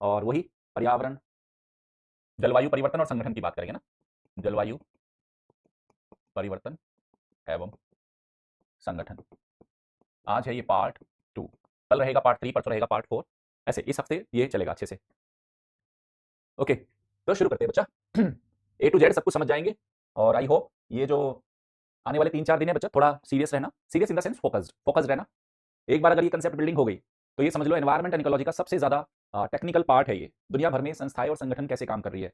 और वही पर्यावरण, जलवायु परिवर्तन और संगठन की बात करेंगे ना, जलवायु परिवर्तन एवं संगठन। आज है ये पार्ट 2, कल रहेगा पार्ट 3, परसों रहेगा पार्ट 4, ऐसे इस हफ्ते ये चलेगा अच्छे से। ओके, तो शुरू करते हैं बच्चा। ए टू जेड सब कुछ समझ जाएंगे और आई होप ये जो आने वाले 3-4 दिन है बच्चा, थोड़ा सीरियस रहना, serious in the sense focused रहना। एक बार अगर ये कंसेप्ट बिल्डिंग हो गई तो ये समझ लो एनवायरमेंट एंड इकोलॉजी का सबसे ज्यादा टेक्निकल पार्ट है ये। दुनिया भर में संस्थाएं और संगठन कैसे काम कर रही है,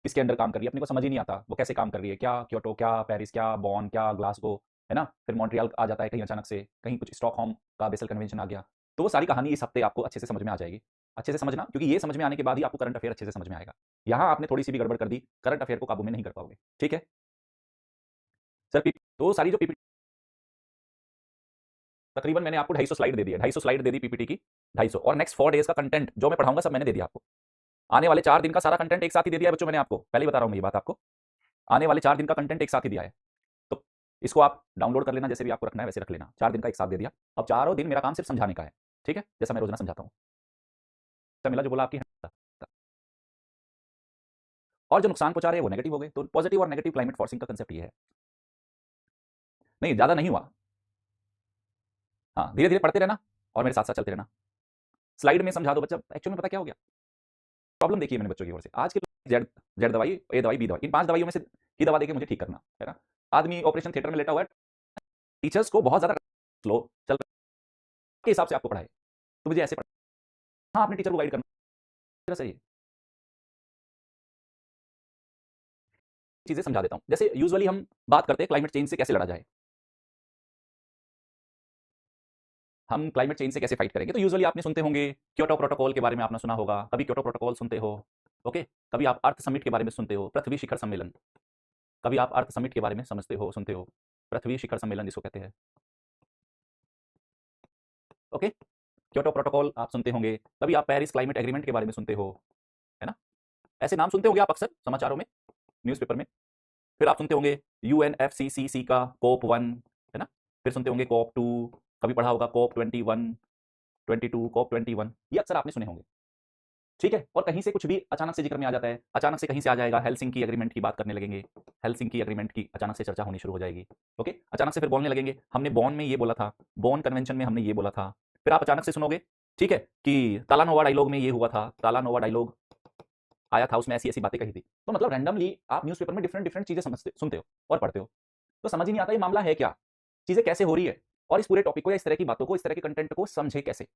किसके अंडर काम कर रही है, अपने को समझ ही नहीं आता वो कैसे काम कर रही है, क्या क्योटो, क्या पेरिस, क्या बॉन, क्या ग्लासगो, है ना, फिर मॉन्ट्रियल आ जाता है कहीं अचानक से, कहीं कुछ स्टॉकहोम का बेसल कन्वेंशन आ गया। तो वो सारी कहानी इस हफ्ते आपको अच्छे से समझ में आ जाएगी। अच्छे से समझना, क्योंकि ये समझ में आने के बाद ही आपको करंट अफेयर अच्छे से समझ में आएगा। यहाँ आपने थोड़ी सी भी गड़बड़ कर दी, करंट अफेयर को काबू में नहीं कर पाओगे। ठीक है सर। तो सारी जो पीपीटी, तकरीबन मैंने आपको 250 स्लाइड दे दी है, 250 स्लाइड दे दी पीपीटी की, 250, और नेक्स्ट 4 डेज का कंटेंट जो मैं पढ़ाऊंगा सब मैंने दे दिया आपको। आने वाले 4 दिन का सारा कंटेंट एक साथ ही दे दिया है बच्चों, मैंने आपको पहले ही बता रहा हूँ मैं ये बात आपको। आने वाले 4 दिन का कंटेंट एक साथ ही दिया है, तो इसको आप डाउनलोड कर लेना, जैसे भी आपको रखना है वैसे रख लेना। 4 दिन का एक साथ दे दिया, अब चारों दिन मेरा काम सिर्फ समझाने का है। ठीक है, जैसा मैं रोजाना समझाता हूँ। मिला जो बोला आपकी, और जो नुकसान पहुंचा रहे हैं वो नेगेटिव हो गए, तो पॉजिटिव और नेगेटिव क्लाइमेट फोर्सिंग का कंसेप्ट ये है। नहीं ज्यादा नहीं हुआ, हाँ धीरे धीरे पढ़ते रहना और मेरे साथ साथ चलते रहना। स्लाइड में समझा दो बच्चा, एक्चुअली में पता क्या हो गया, प्रॉब्लम देखिए मैंने बच्चों की ओर से आज के जेड, जेड दवाई, ए दवाई, बी दवाई, इन 5 दवाइयों में से की दवा देके मुझे ठीक करना है ना। आदमी ऑपरेशन थिएटर में लेटा हुआ है, टीचर्स को बहुत ज्यादा स्लो चल के हिसाब से आपको पढ़ाए, तो मुझे ऐसे पढ़ा, हाँ अपने टीचर को गाइड करना सही है। चीजें समझा देता हूं, जैसे यूजुअली हम बात करते हैं क्लाइमेट चेंज से कैसे लड़ा जाए, हम क्लाइमेट चेंज से कैसे फाइट करेंगे। तो यूजुअली आपने सुनते होंगे क्योटो प्रोटोकॉल के बारे में, आपने सुना होगा कभी क्योटो प्रोटोकॉल सुनते हो, ओके, कभी आप अर्थ समिट के बारे में सुनते हो, पृथ्वी शिखर सम्मेलन, कभी आप अर्थ समिट के बारे में समझते हो, सुनते हो, पृथ्वी शिखर सम्मेलन जिसको कहते हैं, ओके। क्योटो प्रोटोकॉल आप सुनते होंगे, कभी आप पेरिस क्लाइमेट एग्रीमेंट के बारे में सुनते हो, है ना, ऐसे नाम सुनते होंगे आप अक्सर समाचारों में, न्यूज़पेपर में। फिर आप सुनते होंगे यूएनएफसीसीसी का COP1, है ना, फिर सुनते होंगे COP2, कभी पढ़ा होगा COP21, 22, COP21, ये अक्सर आपने सुने होंगे। ठीक है, और कहीं से कुछ भी अचानक से जिक्र में आ जाता है, अचानक से कहीं से आ जाएगा, हेलसिंकी एग्रीमेंट की बात करने लगेंगे, हेलसिंकी एग्रीमेंट की अचानक से चर्चा होनी शुरू हो जाएगी, ओके, अचानक से फिर बोलने लगेंगे हमने बॉन में ये बोला था, बॉन कन्वेंशन में हमने ये बोला था। फिर आप अचानक से सुनोगे, ठीक है, कि तालानोवा डायलॉग में ये हुआ था, तालानोवा डायलॉग आया था, उसमें ऐसी ऐसी बातें कही थी। तो मतलब रैंडमली आप न्यूज़पेपर में डिफरेंट डिफरेंट चीजें समझते सुनते हो और पढ़ते हो, तो समझ ही नहीं आता ये मामला है क्या, चीजें कैसे हो रही है, और इस पूरे टॉपिक को या इस तरह की बातों को, इस तरह के कंटेंट को समझे कैसे।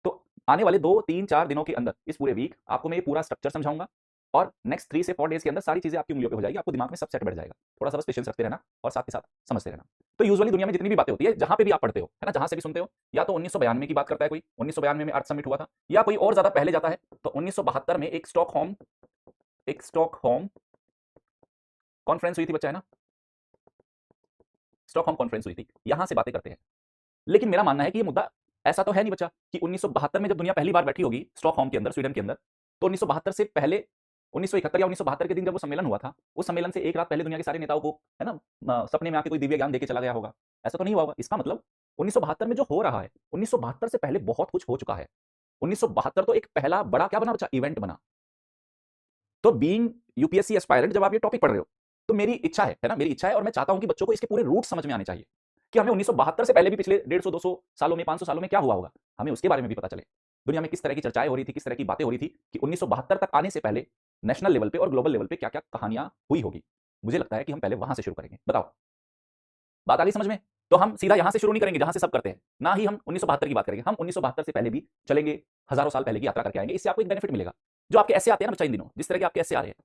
तो आने वाले 2-3-4 दिनों के अंदर, इस पूरे वीक आपको मैं ये पूरा स्ट्रक्चर समझाऊंगा, और नेक्स्ट 3 से 4 डेज के अंदर सारी चीजें आपकी उंगलियों पे हो जाएगी, आपको दिमाग में सब सेट बैठ जाएगा। थोड़ा सा बस पेशेंस रखते रहना और साथ के साथ समझते रहना। तो यूजुअली दुनिया में जितनी भी बातें होती है, जहां पे भी आप पढ़ते हो, है ना, जहां से भी सुनते हो, या तो 1992 की बात करता है कोई, 1992 में अर्थ समिट हुआ था, या कोई और ज्यादा पहले जाता है तो 1972 में एक स्टॉकहोम कॉन्फ्रेंस हुई थी बच्चा, है ना, स्टॉकहोम कॉन्फ्रेंस हुई थी, यहां से बातें करते हैं। लेकिन मेरा मानना है कि ये मुद्दा ऐसा तो है नहीं बच्चा कि 1972 में जब दुनिया पहली बार बैठी होगी स्टॉकहोम के अंदर, स्वीडन के अंदर, तो 1972 से पहले 1971 या 1972 के दिन जब वो सम्मेलन हुआ था, उस सम्मेलन से एक रात पहले दुनिया के सारे नेताओं को, है ना, सपने में आके कोई दिव्य ज्ञान देके चला गया होगा, ऐसा तो नहीं हुआ होगा। इसका मतलब 1972 में जो हो रहा है, 1972 से पहले बहुत कुछ हो चुका है। 1972 तो एक पहला बड़ा क्या बना बच्चा, इवेंट बना। तो बीइंग यूपीएससी एस्पायरेंट, जब आप ये टॉपिक पढ़ रहे हो, तो मेरी इच्छा है ना, मेरी इच्छा है और मैं चाहता हूं कि बच्चों को इसके पूरे रूट समझ में आने चाहिए, कि हमें 1972 से पहले भी पिछले 150-200 सालों में, 500 सालों में क्या हुआ होगा, हमें उसके बारे में भी पता चले। दुनिया में किस तरह की चर्चाएं हो रही थी, किस तरह की बातें हो रही थी, कि 1972 तक आने से पहले नेशनल लेवल पे और ग्लोबल लेवल पे क्या क्या कहानियां हुई होगी। मुझे लगता है कि हम पहले वहां से शुरू करेंगे। बताओ, बात आ गई समझ में? तो हम सीधा यहां से शुरू नहीं करेंगे जहां से सब करते हैं, ना ही हम 1972 की बात करेंगे, हम 1972 से पहले भी चलेंगे, हजारों साल पहले की यात्रा करके आएंगे। इससे आपको एक बेनिफिट मिलेगा। जो आपके ऐसे आते हैं ना बच्चा इन दिनों, जिस तरह के आपके ऐसे आ रहे हैं,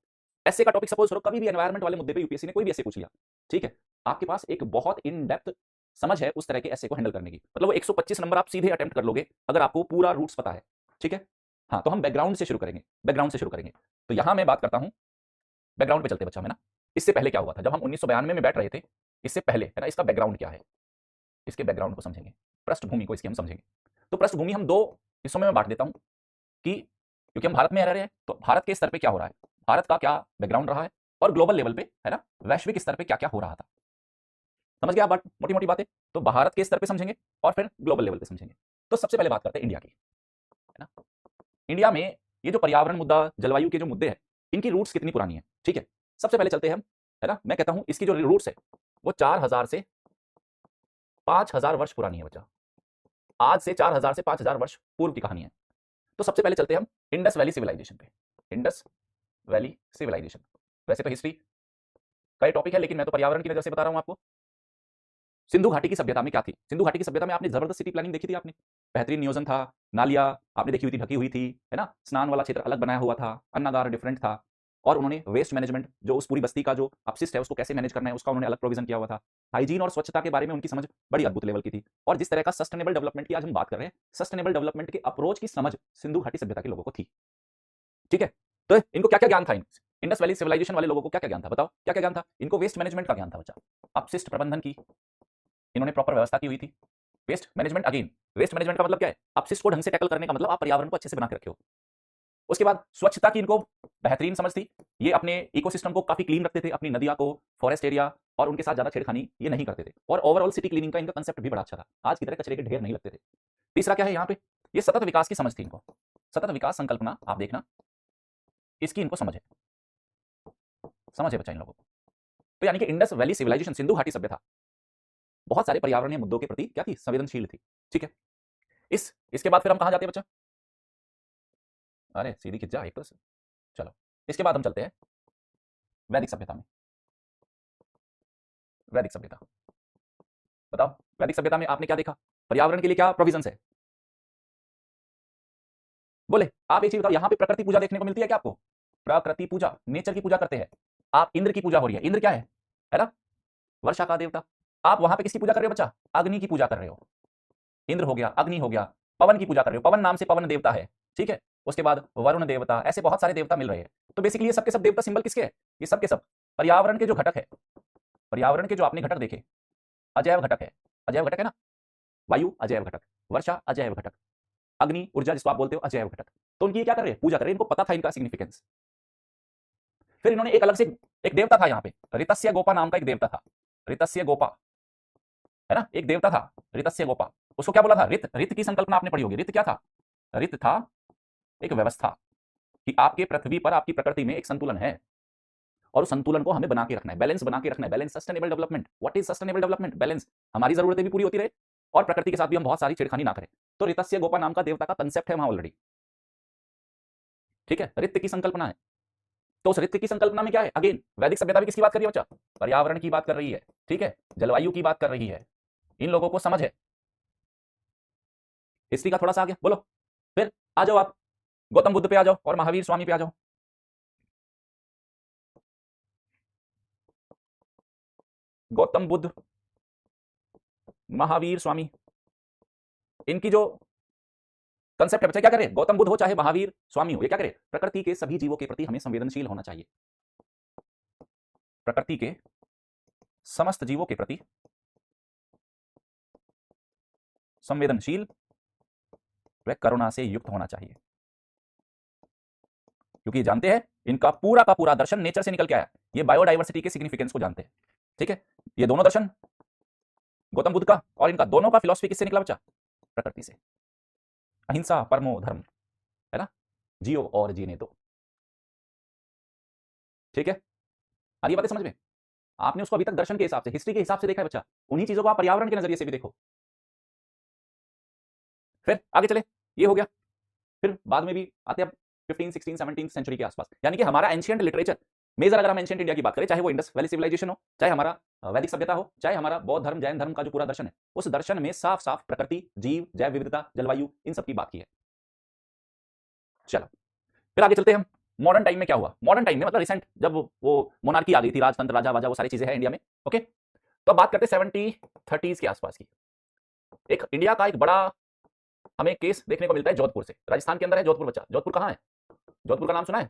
ऐसे का टॉपिक सपोज करो, कभी भी एनवायरमेंट वाले मुद्दे पे यूपीएससी ने कोई भी ऐसे पूछ लिया, ठीक है, आपके पास एक बहुत इन डेप्थ समझ है उस तरह के ऐसे को हैंडल करने की, मतलब वो 125 नंबर आप सीधे अटेम्प्ट कर लोगे अगर आपको पूरा रूट्स पता है। ठीक है, हाँ, तो हम बैकग्राउंड से शुरू करेंगे, बैकग्राउंड से शुरू करेंगे। तो यहां मैं बात करता हूं, बैकग्राउंड पे चलते बच्चा, है ना, इससे पहले क्या हुआ था जब हम 1992 में बैठ रहे थे, इससे पहले, है ना, इसका बैकग्राउंड क्या है, इसके बैकग्राउंड को समझेंगे, पृष्ठभूमि को इसकी हम समझेंगे। तो पृष्ठभूमि हम दो हिस्सों में मैं बांट देता हूं, कि क्योंकि हम भारत में रह रहे हैं, तो भारत के स्तर पे क्या हो रहा है, भारत का क्या बैकग्राउंड रहा है, और ग्लोबल लेवल पे, है ना, वैश्विक स्तर पे क्या क्या हो रहा था। समझ गया बात, मोटी मोटी बातें। तो भारत के स्तर पे समझेंगे और फिर ग्लोबल लेवल पे समझेंगे। तो सबसे पहले बात करते हैं इंडिया की, है ना। इंडिया में ये जो पर्यावरण मुद्दा, जलवायु के जो मुद्दे हैं, इनकी रूट्स कितनी पुरानी है? ठीक है, सबसे पहले चलते हैं हम, है ना, मैं कहता हूं इसकी जो रूट्स है वो 4000 से 5000 वर्ष पुरानी है बच्चा। आज से 4000 से 5000 वर्ष पूर्व की कहानी है। तो सबसे पहले चलते हैं हम इंडस वैली सिविलाइजेशन पे। इंडस वैली सिविलाइजेशन, वैसे तो हिस्ट्री का टॉपिक है, लेकिन मैं तो पर्यावरण की वजह से बता रहा हूं आपको। सिंधु घाटी की सभ्यता में क्या थी? सिंधु घाटी की सभ्यता में आपने जबरदस्त सिटी प्लानिंग देखी थी, आपने बेहतरीन नियोजन था, नालियां आपने देखी हुई थी, ढकी हुई थी, है ना, स्नान वाला क्षेत्र अलग बनाया हुआ था, अन्नागार डिफरेंट था, और उन्होंने वेस्ट मैनेजमेंट, जो उस पूरी बस्ती का जो अपशिष्ट है उसको कैसे मैनेज करना है उसका उन्होंने अलग प्रोविजन किया हुआ था। हाइजीन और स्वच्छता के बारे में उनकी समझ बड़ी अद्भुत लेवल की थी। और जिस तरह का सस्टेनेबल डेवलपमेंट की आज हम बात कर रहे हैं, सस्टेनेबल डेवलपमेंट के अप्रोच की समझ सिंधु घाटी सभ्यता के लोगों को थी। ठीक है, तो इनको क्या क्या ज्ञान था? इंडस वैली सिविलाइजेशन वाले लोगों को क्या क्या ज्ञान था? बताओ क्या क्या ज्ञान था इनको? वेस्ट मैनेजमेंट का ज्ञान था बच्चा, अपशिष्ट प्रबंधन की इन्होंने प्रॉपर व्यवस्था की हुई थी। Waste management, again waste management का मतलब क्या है? अपशिष्ट को ढंग से टैकल करने का मतलब आप पर्यावरण को अच्छे से बना के रखे हो। उसके बाद स्वच्छता की इनको बेहतरीन समझ थी, ये अपने इकोसिस्टम को काफी क्लीन रखते थे, अपनी नदियां को, फॉरेस्ट एरिया, और उनके साथ ज्यादा छेड़खानी ये नहीं करते थे। और ओवरऑल सिटी क्लीनिंग का इनका कंसेप्ट भी बड़ा अच्छा था, आज की तरह कचरे के ढेर नहीं लगते थे। तीसरा क्या है यहाँ पे? ये सतत विकास की समझ थी इनको, सतत विकास संकल्पना, आप देखना इसकी इनको समझ है, समझ है बच्चा इन लोगों को। तो यानी कि इंडस वैली सिविलाइजेशन, सिंधु घाटी सभ्यता, बहुत सारे पर्यावरणीय मुद्दों के प्रति क्या थी? संवेदनशील थी। ठीक है, इसके बाद फिर हम कहां जाते हैं बच्चा? अरे सीधी खिंच जा एक तो से। चलो, इसके बाद हम चलते हैं वैदिक सभ्यता में। वैदिक सभ्यता, बताओ वैदिक सभ्यता में आपने क्या देखा? पर्यावरण के लिए क्या प्रोविजंस है? बोले आप एक चीज बताओ, यहां पे प्रकृति पूजा देखने को मिलती है क्या आपको? प्रकृति पूजा, नेचर की पूजा करते हैं आप। इंद्र की पूजा हो रही है, इंद्र क्या है ना, वर्षा का देवता। आप वहां पे किसकी पूजा कर रहे हो बच्चा? अग्नि की पूजा कर रहे हो। इंद्र हो गया, अग्नि हो गया, पवन की पूजा कर रहे हो, पवन नाम से पवन देवता है। ठीक है, उसके बाद वरुण देवता, ऐसे बहुत सारे देवता मिल रहे हैं। तो बेसिकली ये सबके सब देवता सिंबल किसके हैं? ये सब के सब पर्यावरण के जो घटक है, पर्यावरण के जो आपने घटक देखे, अजैव घटक है, अजैव घटक है ना, वायु अजैव घटक, वर्षा अजैव घटक, अग्नि ऊर्जा जिसको आप बोलते हो अजैव घटक। तो उनकी क्या कर रहे हैं? पूजा कर रहे हैं, इनको पता था इनका सिग्निफिकेंस। फिर इन्होंने एक अलग से, एक देवता था यहाँ पे, ऋतस्य गोपा नाम का एक देवता था, ऋतस्य गोपा, है ना, एक देवता था ऋतस्य गोपा। उसको क्या बोला था? रित, रित की संकल्पना आपने पढ़ी होगी। रित क्या था? रित था एक व्यवस्था, कि आपके पृथ्वी पर, आपकी प्रकृति में एक संतुलन है, और उस संतुलन को हमें बना के रखना है, बैलेंस बना के रखना है। Balance, sustainable development. What is sustainable development? Balance, हमारी जरूरतें भी पूरी होती रहे और प्रकृति के साथ भी हम बहुत सारी छेड़खानी ना करें। तो ऋतस्य गोपा नाम का देवता का कंसेप्ट है वहां ऑलरेडी। ठीक है, रित की संकल्पना है। तो उस रित की संकल्पना में क्या है? अगेन वैदिक सभ्यता भी किसकी बात कर रही है बच्चा? पर्यावरण की बात कर रही है। ठीक है, जलवायु की बात कर रही है, इन लोगों को समझ है। हिस्ट्री का थोड़ा सा आगे बोलो। फिर आ जाओ आप गौतम बुद्ध पे आ जाओ और महावीर स्वामी पे आ जाओ। गौतम बुद्ध, महावीर स्वामी, इनकी जो कंसेप्ट है बच्चा, क्या करे? गौतम बुद्ध हो चाहे महावीर स्वामी हो, ये क्या करे? प्रकृति के सभी जीवों के प्रति हमें संवेदनशील होना चाहिए। प्रकृति के समस्त जीवों के प्रति संवेदनशील व करुणा से युक्त होना चाहिए, क्योंकि ये जानते हैं इनका पूरा का पूरा दर्शन नेचर से निकल के आया। ये बायोडाइवर्सिटी के सिग्निफिकेंस को जानते हैं। ठीक है, ये दोनों दर्शन गौतम बुद्ध का और इनका, दोनों का फिलॉसफी किससे निकला बच्चा? प्रकृति से। अहिंसा परमो धर्म, है ना, जियो और जीने दो। ठीक है, आ रही बातें समझ में? आपने उसको अभी तक दर्शन के हिसाब से, हिस्ट्री के हिसाब से देखा है बच्चा, उन्हीं चीजों को आप पर्यावरण के नजरिए से भी देखो। फिर आगे चले, ये हो गया। फिर बाद में भी आते हैं 15, 16, 17 सेंचुरी के आसपास, यानी कि हमारा एंशियंट लिटरेचर मेजर, अगर हम एंशियंट इंडिया की बात करें, चाहे वो इंडस वैली सिविलाइजेशन हो, चाहे हमारा वैदिक सभ्यता हो, चाहे हमारा बौद्ध धर्म, जैन धर्म का जो पूरा दर्शन है, उस दर्शन में साफ साफ प्रकृति, जीव, जैव विविधता, जलवायु, इन सब की बात की है। चलो फिर आगे चलते हैं हम। मॉडर्न टाइम में क्या हुआ? मॉडर्न टाइम में मतलब रिसेंट, जब वो मोनार्की आ गई थी, राजतंत्र, राजा वाजा, वो सारी चीजें हैं इंडिया में। ओके, तो अब बात करते हैं 70-30s के आसपास की। एक इंडिया का एक बड़ा हमें केस देखने को मिलता है जोधपुर से। राजस्थान के अंदर है जोधपुर बच्चा। जोधपुर कहाँ है? जोधपुर का नाम सुना है?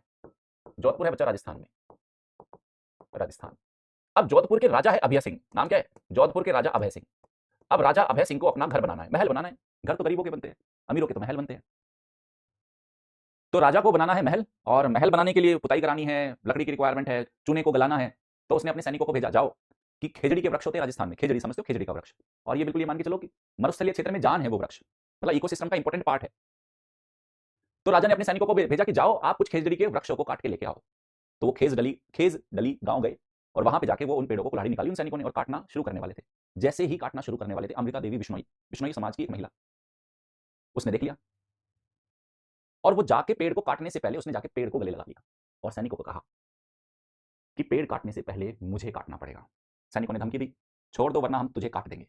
जोधपुर है बच्चा राजस्थान में, राजस्थान। अब जोधपुर के राजा है अभय सिंह, नाम क्या है? जोधपुर के राजा अभय सिंह। अब राजा अभय सिंह को अपना घर बनाना है, महल बनाना है। घर तो गरीबों के बनते हैं, अमीरों के तो महल बनते हैं। तो राजा को बनाना है महल, और महल बनाने के लिए पुताई करानी है, लकड़ी की रिक्वायरमेंट है, चूने को गलाना है। तो उसने अपने सैनिकों को भेजा, जाओ कि खेजड़ी के वृक्ष होते हैं राजस्थान में, खेजड़ी समझते हो, खेजड़ी का वृक्ष, और ये बिल्कुल ये मान के चलो कि मरुस्थलीय क्षेत्र में जान है वो वृक्ष, मतलब इकोसिस्टम का इंपॉर्टेंट पार्ट है। तो राजा ने अपने सैनिकों को भेजा कि जाओ आप कुछ खेजड़ी के वृक्षों को काट के लेके आओ। तो वो खेज डली गांव गए और वहां पे जाके वो उन पेड़ों को कुल्हाड़ी निकाली उन सैनिकों ने और काटना शुरू करने वाले थे। जैसे ही काटना शुरू करने वाले थे, अमृता देवी बिश्नोई, बिश्नोई समाज की एक महिला, उसने देख लिया और वो जाके पेड़ को काटने से पहले उसने जाके पेड़ को गले लगा लिया और सैनिकों को कहा कि पेड़ काटने से पहले मुझे काटना पड़ेगा। सैनिकों ने धमकी दी, छोड़ दो वरना हम तुझे काट देंगे।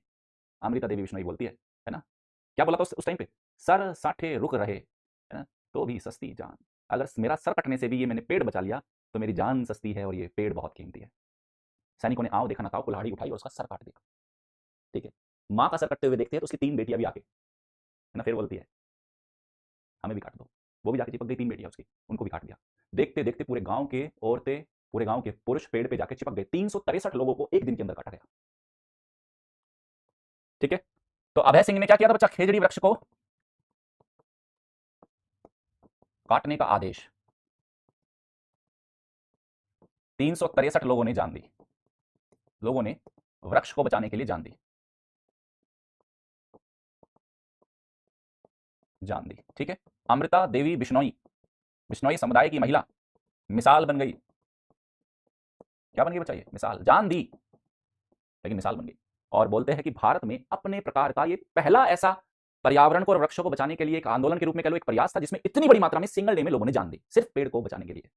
अमृता देवी बिश्नोई बोलती है ना, क्या बोला था उस टाइम पे, सर साठे रुक रहे, है ना, तो भी सस्ती जान। अगर मेरा सर कटने से भी ये मैंने पेड़ बचा लिया तो मेरी जान सस्ती है और ये पेड़ बहुत कीमती है। सैनिकों ने आओ देखा ना ताओ कुल्हाड़ी उठाई और उसका सर काट दिया। ठीक है, माँ का सर कटते हुए देखते हैं तो उसकी 3 बेटियां भी आके, है ना, फिर बोलती है हमें भी काट दो। वो भी जाके चिपक गई, 3 बेटियां उसकी, उनको भी काट दिया। देखते देखते पूरे गांव के औरतें, पूरे गांव के पुरुष पेड़ पे जाके चिपक गए। 363 लोगों को एक दिन के अंदर काटा गया। ठीक है, तो अभय सिंह ने क्या किया था बच्चा, खेजड़ी वृक्ष को काटने का आदेश 363 लोगों ने जान दी, लोगों ने वृक्ष को बचाने के लिए जान दी, जान दी। ठीक है, अमृता देवी बिश्नोई, बिश्नोई समुदाय की महिला मिसाल बन गई। क्या बन गई बच्चा, ये मिसाल, जान दी लेकिन मिसाल बन गई। और बोलते हैं कि भारत में अपने प्रकार का ये पहला ऐसा पर्यावरण को और वृक्षों को बचाने के लिए एक आंदोलन के रूप में कह लो, एक प्रयास था जिसमें इतनी बड़ी मात्रा में सिंगल डे में लोगों ने जान दी सिर्फ पेड़ को बचाने के लिए।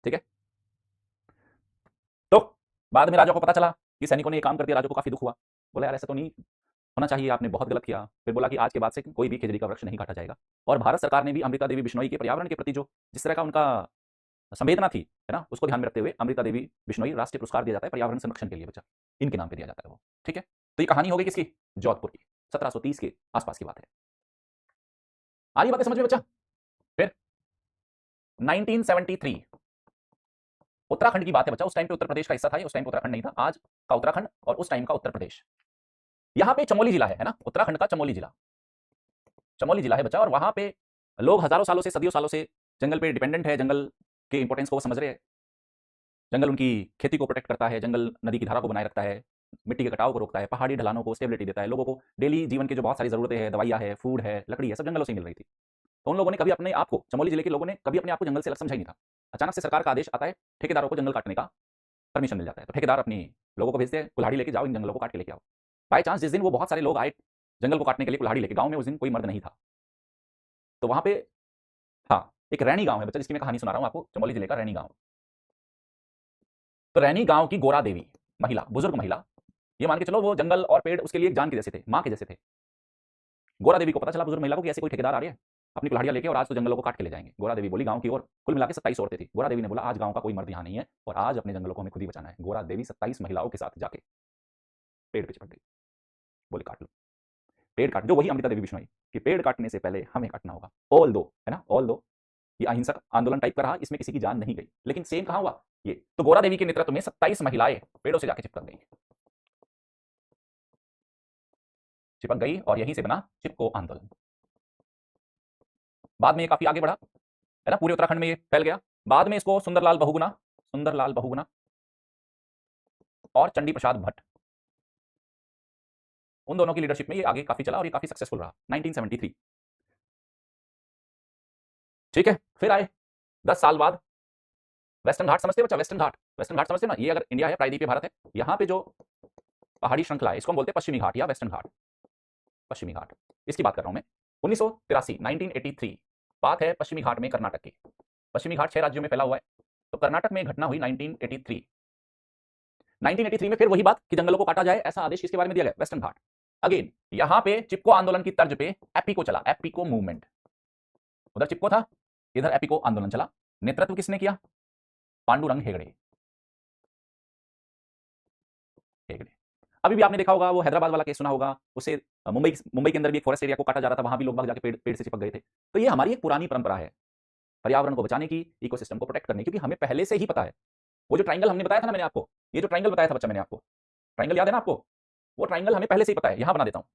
ठीक है, तो बाद में राजा को पता चला कि सैनिकों ने ये काम कर दिया, राजा को काफी दुख हुआ, बोला यार ऐसा तो नहीं होना चाहिए, आपने बहुत गलत किया। फिर बोला कि आज के बाद से कोई भी खेजड़ी का वृक्ष नहीं काटा जाएगा। और भारत सरकार ने भी अमृता देवी बिश्नोई के पर्यावरण के प्रति जो जिस तरह का उनका संवेदना थी, है ना, उसको ध्यान में रखते हुए अमृता देवी बिश्नोई राष्ट्रीय पुरस्कार दिया जाता है पर्यावरण संरक्षण के लिए, बच्चा इनके नाम पे दिया जाता है वो। ठीक है, तो ये कहानी हो गई किसकी, जोधपुर की, 1730 के आसपास की बात है। आ रही बातें समझ में बच्चा। फिर 1973 उत्तराखंड की बात है बच्चा। उस टाइम पे उत्तर प्रदेश का हिस्सा था, उस टाइम पे उत्तराखंड नहीं था, आज का उत्तराखंड और उस टाइम का उत्तर प्रदेश। यहां पे चमोली जिला है ना, उत्तराखंड का चमोली जिला, चमोली जिला है बच्चा। और वहां पे लोग हजारों सालों से, सदियों सालों से जंगल पे डिपेंडेंट है, जंगल के इंपॉर्टेंस को वो समझ रहे हैं। जंगल उनकी खेती को प्रोटेक्ट करता है, जंगल नदी की धारा को बनाए रखता है, मिट्टी के कटाव को रोकता है, पहाड़ी ढलानों को स्टेबिलिटी देता है, लोगों को डेली जीवन की जो बहुत सारी जरूरतें हैं, दवाइयाँ है, फूड है, लकड़ी है, सब जंगलों से मिल रही थी। तो उन लोगों ने कभी अपने आप को, चमोली जिले के लोगों ने कभी अपने आप को जंगल से अलग समझा ही नहीं था। अचानक से सरकार का आदेश आता है, ठेकेदारों को जंगल काटने का परमिशन मिल जाता है। तो ठेकेदार अपनी लोगों को भेजते हैं, कुल्हाड़ी लेके जाओ इन जंगलों को काट के लेके आओ। बाई चांस जिस दिन वो बहुत सारे लोग आए जंगल को काटने के लिए कुल्हाड़ी लेके, गांव में उस दिन कोई मर्द नहीं था। तो वहां पे, हाँ, एक रैनी गांव है बच्चा जिसकी मैं कहानी सुना रहा हूं आपको, चमोली जिले का रैनी गांव। तो रैनी गांव की गोरा देवी महिला, बुजुर्ग महिला, ये मान के चलो वो जंगल और पेड़ उसके लिए जान के जैसे थे, मां के जैसे थे। गोरा देवी को पता चला, बुजुर्ग महिला को, कि ऐसे कोई ठेकेदार आ रहे हैं अपनी कुल्हाड़ियां लेके और आज तो जंगलों को काट के ले जाएंगे। गोरा देवी बोली गांव की ओर, कुल मिला के 27 औरतें थी। गोरा देवी ने बोला आज गांव का कोई मर्द यहाँ नहीं है और आज अपने जंगलों को हमें खुद ही बचाना है। गोरा देवी 27 महिलाओं के साथ जाके पेड़ पे चिपक गई, बोले काट लो पेड़ काट, जो वही अमृता देवी बिश्नोई कि पेड़ काटने से पहले हमें काटना होगा। ऑल दो, है ना, ऑल दो ये अहिंसक आंदोलन टाइप का रहा, इसमें किसी की जान नहीं गई, लेकिन सेम कहां हुआ ये, तो गोरा देवी के नेतृत्व में 27 महिलाएं पेड़ों से जाके चिपक गई, चिपक गई और यहीं से बना चिपको आंदोलन। बाद में ये काफी आगे बढ़ा, है ना, पूरे उत्तराखंड में ये फैल गया। बाद में इसको सुंदरलाल बहुगुणा, सुंदरलाल बहुगुणा और चंडी प्रसाद भट्ट, उन दोनों की लीडरशिप में ये आगे काफी चला और ये काफी सक्सेसफुल रहा 1973। ठीक है, फिर आए 10 साल बाद वेस्टर्न घाट, समझते हो बच्चा, वेस्टर्न घाट, वेस्टर्न घाट समझते हो ना, ये अगर इंडिया है, प्रायद्वीपीय भारत है, यहाँ पे जो पहाड़ी श्रृंखला है इसको हम बोलते हैं पश्चिमी घाट या वेस्टर्न घाट, पश्चिमी घाट, इसकी बात कर रहा हूं मैं। 1983 1983 बात है पश्चिमी घाट में कर्नाटक की। पश्चिमी घाट 6 राज्यों में फैला हुआ है, तो कर्नाटक में घटना हुई 1983। 1983 में फिर वही बात कि जंगलों को काटा जाए, ऐसा आदेश किसके बारे में दिया गया, वेस्टर्न घाट। अगेन यहां पे चिपको आंदोलन की तर्ज पे एपिको चला, एपिको मूवमेंट, उधर चिपको था, इधर एपिको आंदोलन चला। नेतृत्व किसने किया, पांडुरंग हेगड़े, हेगड़े। अभी भी आपने देखा होगा वो हैदराबाद वाला केस सुना होगा, उससे मुंबई मुंबई के अंदर भी एक फॉरेस्ट एरिया को काटा जा रहा था, वहां भी लोग बाग जाके पेड़ से चिपक गए थे। तो ये हमारी एक पुरानी परंपरा है पर्यावरण को बचाने की, इकोसिस्टम को प्रोटेक्ट करने की, क्योंकि हमें पहले से ही पता है। वो जो ट्राइंगल हमने बताया था ना मैंने आपको, ये जो ट्राइंगल बताया था बच्चा मैंने आपको, ट्राइंगल याद है ना आपको, वो ट्राइंगल हमें पहले से ही पता है। यहां बना देता हूं,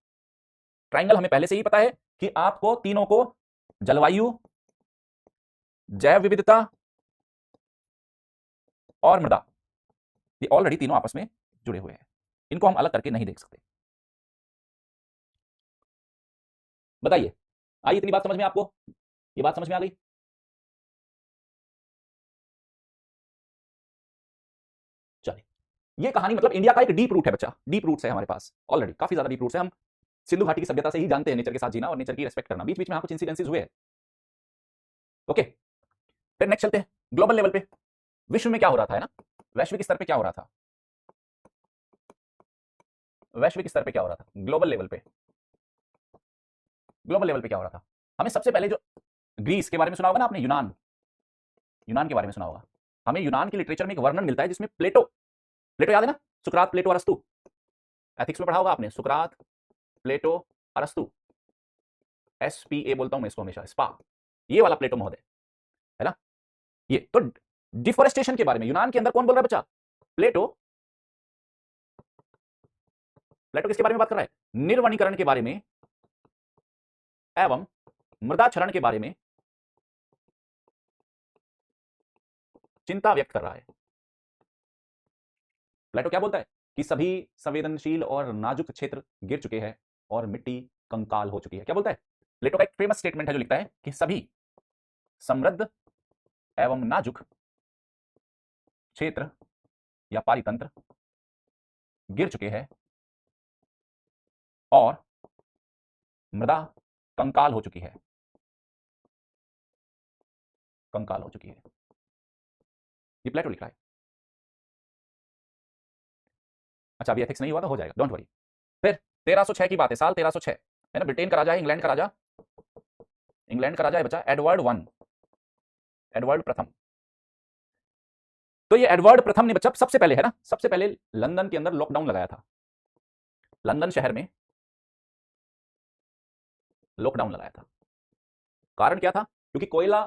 ट्राइंगल हमें पहले से ही पता है कि आपको तीनों को जलवायु, जैव विविधता और मृदा, ये ऑलरेडी तीनों आपस में जुड़े हुए हैं, इनको हम अलग करके नहीं देख सकते। बताइए आई इतनी बात समझ में आपको? ये बात समझ में आ गई? चलिए, ये कहानी मतलब इंडिया का एक डीप रूट है बच्चा, डीप रूट्स है हमारे पास ऑलरेडी, काफी ज्यादा डीप रूट्स है। हम सिंधु घाटी की सभ्यता से ही जानते हैं नेचर के साथ जीना और नेचर की रेस्पेक्ट करना। बीच बीच में यहाँ कुछ इंसिडेंसेस हुए हैं। ओके, फिर नेक्स्ट चलते हैं ग्लोबल लेवल पे। विश्व में क्या हो रहा था, है ना? वैश्विक स्तर पे क्या हो रहा था? वैश्विक स्तर पे क्या हो रहा था? ग्लोबल लेवल पे, ग्लोबल लेवल पे क्या हो रहा था? हमें सबसे पहले जो ग्रीस के बारे में सुना होगा ना आपने, यूनान, यूनान के बारे में सुना होगा। हमें यूनान की लिटरेचर में एक वर्णन मिलता है जिसमें प्लेटो, प्लेटो याद है ना? सुकरात, प्लेटो, अरस्तु, एथिक्स में पढ़ा होगा आपने, सुकरात, प्लेटो, अरस्तु। SPA बोलता हूं मैं इसको हमेशा, स्पा, ये वाला प्लेटो महोदय, है ना? ये तो डिफोरेस्टेशन के बारे में यूनान के अंदर कौन बोल रहा है बच्चा? प्लेटो। प्लेटो किसके बारे में बात कर रहा है? निर्वनीकरण के बारे में एवं मृदाक्षरण के बारे में चिंता व्यक्त कर रहा है। प्लेटो क्या बोलता है? कि सभी संवेदनशील और नाजुक क्षेत्र गिर चुके हैं और मिट्टी कंकाल हो चुकी है। क्या बोलता है? प्लेटो का एक फेमस स्टेटमेंट है जो लिखता है कि सभी समृद्ध एवं नाजुक क्षेत्र या पारितंत्र गिर चुके हैं और मृदा कंकाल हो चुकी है, कंकाल हो चुकी है। ये प्लेटो लिख रहा है। अच्छा, अभी एथिक्स नहीं हुआ तो हो जाएगा, डोंट वरी। फिर 1306 की बात है, साल 1306, है ना? ब्रिटेन का राजा है, इंग्लैंड का राजा, इंग्लैंड का राजा है बच्चा एडवर्ड वन, एडवर्ड प्रथम। तो ये एडवर्ड प्रथम ने बच्चा सबसे पहले, है ना, सबसे पहले लंदन के अंदर लॉकडाउन लगाया था। लंदन शहर में लॉकडाउन लगाया था। कारण क्या था? क्योंकि कोयला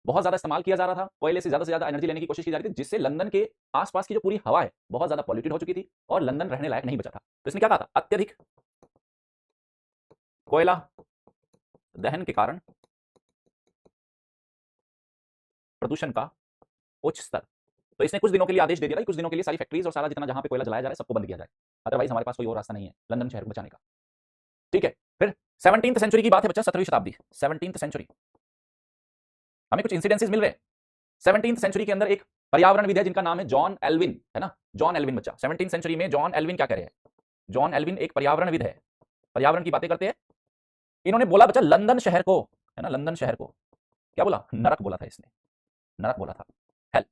बहुत ज्यादा इस्तेमाल किया जा रहा था, कोयले से ज्यादा एनर्जी लेने की कोशिश की जा रही थी, जिससे लंदन के आसपास की जो पूरी हवा है बहुत ज्यादा पॉल्यूटेड हो चुकी थी और लंदन रहने लायक नहीं बचा था। तो इसने क्या कहा था? अत्यधिक कोयला दहन के कारण प्रदूषण का उच्च स्तर। तो इसने कुछ दिनों के लिए आदेश दे दिया था कि कुछ दिनों के लिए सारी फैक्ट्रीज और सारा जितना जहां पे कोयला जलाया जा रहा है सबको बंद किया जाए, अदरवाइज हमारे पास कोई और रास्ता नहीं है लंदन शहर को बचाने का। ठीक है, फिर 17th सेंचुरी की बात है बच्चा, 17वीं शताब्दी, 17th सेंचुरी। हमें कुछ इंसिडेंसेस मिल रहे हैं। 17th सेंचुरी के अंदर एक पर्यावरणविद है जिनका नाम है जॉन एल्विन, है ना? जॉन एल्विन बच्चा, 17th सेंचुरी में जॉन एल्विन क्या कह रहे हैं? जॉन एल्विन एक पर्यावरणविद है, पर्यावरण की बातें करते हैं। इन्होंने बोला बच्चा लंदन शहर को, है ना, लंदन शहर को क्या बोला? नरक बोला था इसने, नरक बोला था, हेल।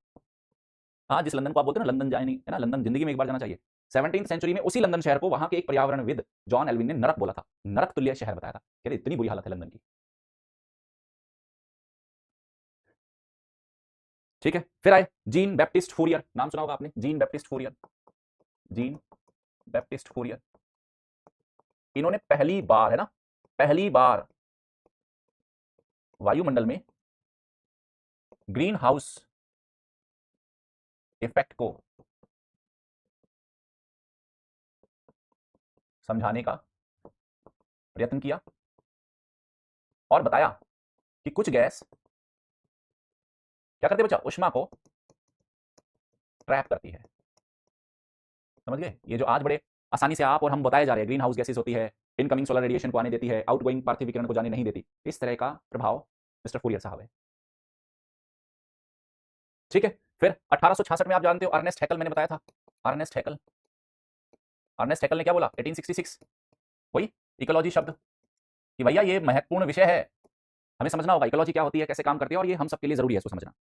हाँ, जिस लंदन को आप बोलते हैं ना लंदन जाए नहीं, है ना, लंदन जिंदगी में एक बार जाना चाहिए। 17th सेंचुरी में उसी लंदन शहर को वहां के एक पर्यावरणविद जॉन एल्विन ने नरक बोला था, नरक तुल्य शहर बताया था। कहते इतनी बुरी हालत है लंदन की। ठीक है, फिर आए जीन बैप्टिस्ट फूरियर, नाम सुना होगा आपने, Jean Baptiste Fourier, Jean Baptiste Fourier. इन्होंने पहली बार, है ना, पहली बार वायुमंडल में ग्रीन हाउस इफेक्ट को समझाने का प्रयत्न किया और बताया कि कुछ गैस क्या करती है बच्चा? उष्मा को ट्रैप करती है। समझ गए? ये जो आज बड़े आसानी से आप और हम बताए जा रहे हैं, ग्रीन हाउस गैसेस होती है, इनकमिंग सोलर रेडिएशन को आने देती है, आउटगोइंग पार्थिव विकिरण को जाने नहीं देती, इस तरह का प्रभाव मिस्टर फूरियर साहब है। ठीक है, फिर 1866 में आप जानते हो अर्नेस्ट हैकल, मैंने बताया था, अर्नेस्ट हैकल, अर्नेस्ट हैकल ने क्या बोला 1866, वही इकोलॉजी शब्द, कि भैया ये महत्वपूर्ण विषय है, हमें समझना होगा इकोलॉजी क्या होती है, कैसे काम करती है, और ये हम सबके लिए जरूरी है इसको समझना।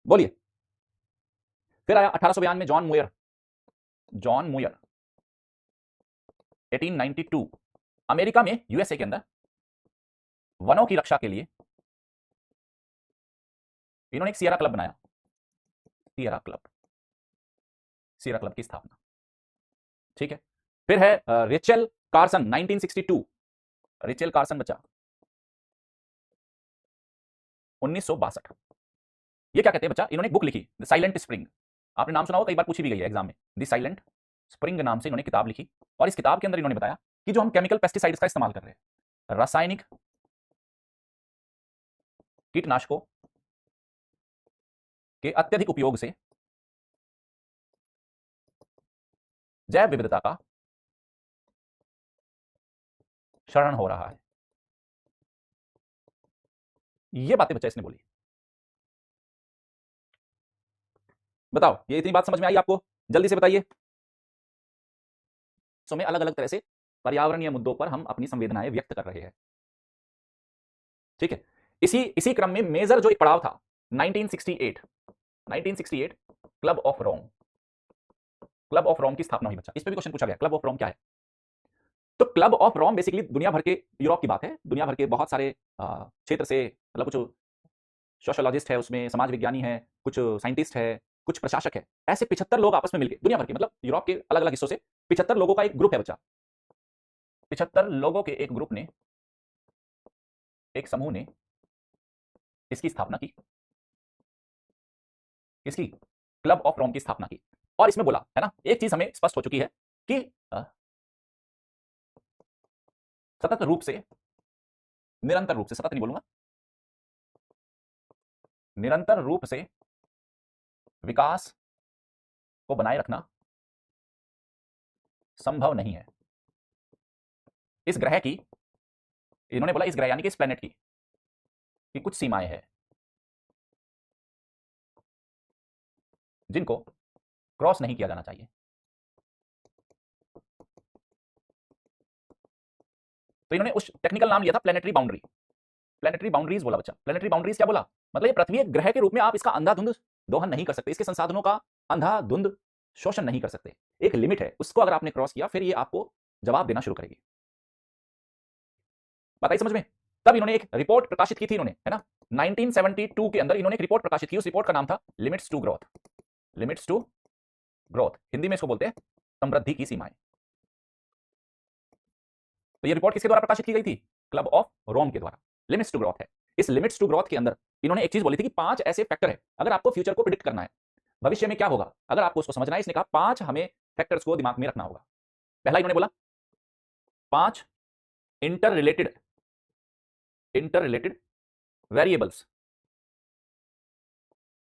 बोलिए। फिर आया 1892 में John Muir, John Muir, 1892, America में, यूएसए के अंदर वनों की रक्षा के लिए इन्होंने एक सियरा क्लब बनाया, सियरा क्लब, सियरा क्लब की स्थापना। ठीक है, फिर है रिचल कार्सन, 1962, रिचल कार्सन बच्चा 1962। ये क्या कहते हैं बच्चा? इन्होंने बुक लिखी द साइलेंट स्प्रिंग, आपने नाम सुना होगा, कई बार पूछी भी गई है एग्जाम में, द साइलेंट स्प्रिंग नाम से इन्होंने किताब लिखी, और इस किताब के अंदर इन्होंने बताया कि जो हम केमिकल पेस्टिसाइड्स का इस्तेमाल कर रहे हैं, रासायनिक कीटनाशकों के अत्यधिक उपयोग से जैव विविधता का क्षरण हो रहा है। ये बातें बच्चा इसने बोली। बताओ ये इतनी बात समझ में आई आपको? जल्दी से बताइए। सो में अलग अलग तरह से पर्यावरणीय मुद्दों पर हम अपनी संवेदनाएं व्यक्त कर रहे हैं। ठीक है, इसी इसी क्रम में मेजर जो एक पड़ाव था 1968 club of Rome. Club of Rome की स्थापना हुई बच्चा, इस पे भी क्वेश्चन पूछा गया क्लब ऑफ रोम क्या है। तो क्लब ऑफ रोम बेसिकली दुनिया भर के, यूरोप की बात है, दुनिया भर के बहुत सारे क्षेत्र से, मतलब कुछ सोशोलॉजिस्ट है उसमें, समाज विज्ञानी है, कुछ साइंटिस्ट है, कुछ प्रशासक है, ऐसे 75 लोग आपस में मिलकर दुनिया भर के, मतलब यूरोप के अलग अलग हिस्सों से 75 लोगों का एक ग्रुप है बच्चा। 75 लोगों के एक ग्रुप ने, एक समूह ने इसकी स्थापना की, इसकी क्लब ऑफ रोम की स्थापना की। और इसमें बोला है ना, एक चीज हमें स्पष्ट हो चुकी है कि सतत रूप से, निरंतर रूप से, सतत नहीं बोलूंगा, निरंतर रूप से विकास को बनाए रखना संभव नहीं है। इस ग्रह की, इन्होंने बोला इस ग्रह यानी कि इस प्लेनेट की कुछ सीमाएं हैं जिनको क्रॉस नहीं किया जाना चाहिए। तो इन्होंने उस टेक्निकल नाम लिया था प्लेनेटरी बाउंड्री। प्लेनेटरी बाउंड्रीज बोला बच्चा। प्लेनेटरी बाउंड्रीज क्या बोला, मतलब ये पृथ्वी एक ग्रह के रूप में आप इसका अंधाधुंध दोहन नहीं कर सकते, इसके संसाधनों का अंधाधुंध शोषण नहीं कर सकते। एक लिमिट है, उसको अगर आपने क्रॉस किया फिर ये आपको जवाब देना शुरू करेगी। बताइए समझ में। तब इन्होंने एक रिपोर्ट प्रकाशित की थी इन्होंने, है ना, 1972 के अंदर इन्होंने एक रिपोर्ट प्रकाशित की। उस रिपोर्ट का नाम था limits to growth. Limits to growth, Hindi में इसको बोलते हैं समृद्धि की सीमाएं। तो ये रिपोर्ट किसके द्वारा प्रकाशित की गई थी? क्लब ऑफ रोम के द्वारा। लिमिट्स टू ग्रोथ है। इस लिमिट्स टू ग्रोथ के अंदर इन्होंने एक चीज बोली थी कि 5 ऐसे फैक्टर है, अगर आपको फ्यूचर को प्रिडिक्ट करना है, भविष्य में क्या होगा, अगर आपको उसको समझना है, इसने कहा 5 हमें फैक्टर्स को दिमाग में रखना होगा। पहला इन्होंने बोला 5 इंटर रिलेटेड वेरिएबल्स,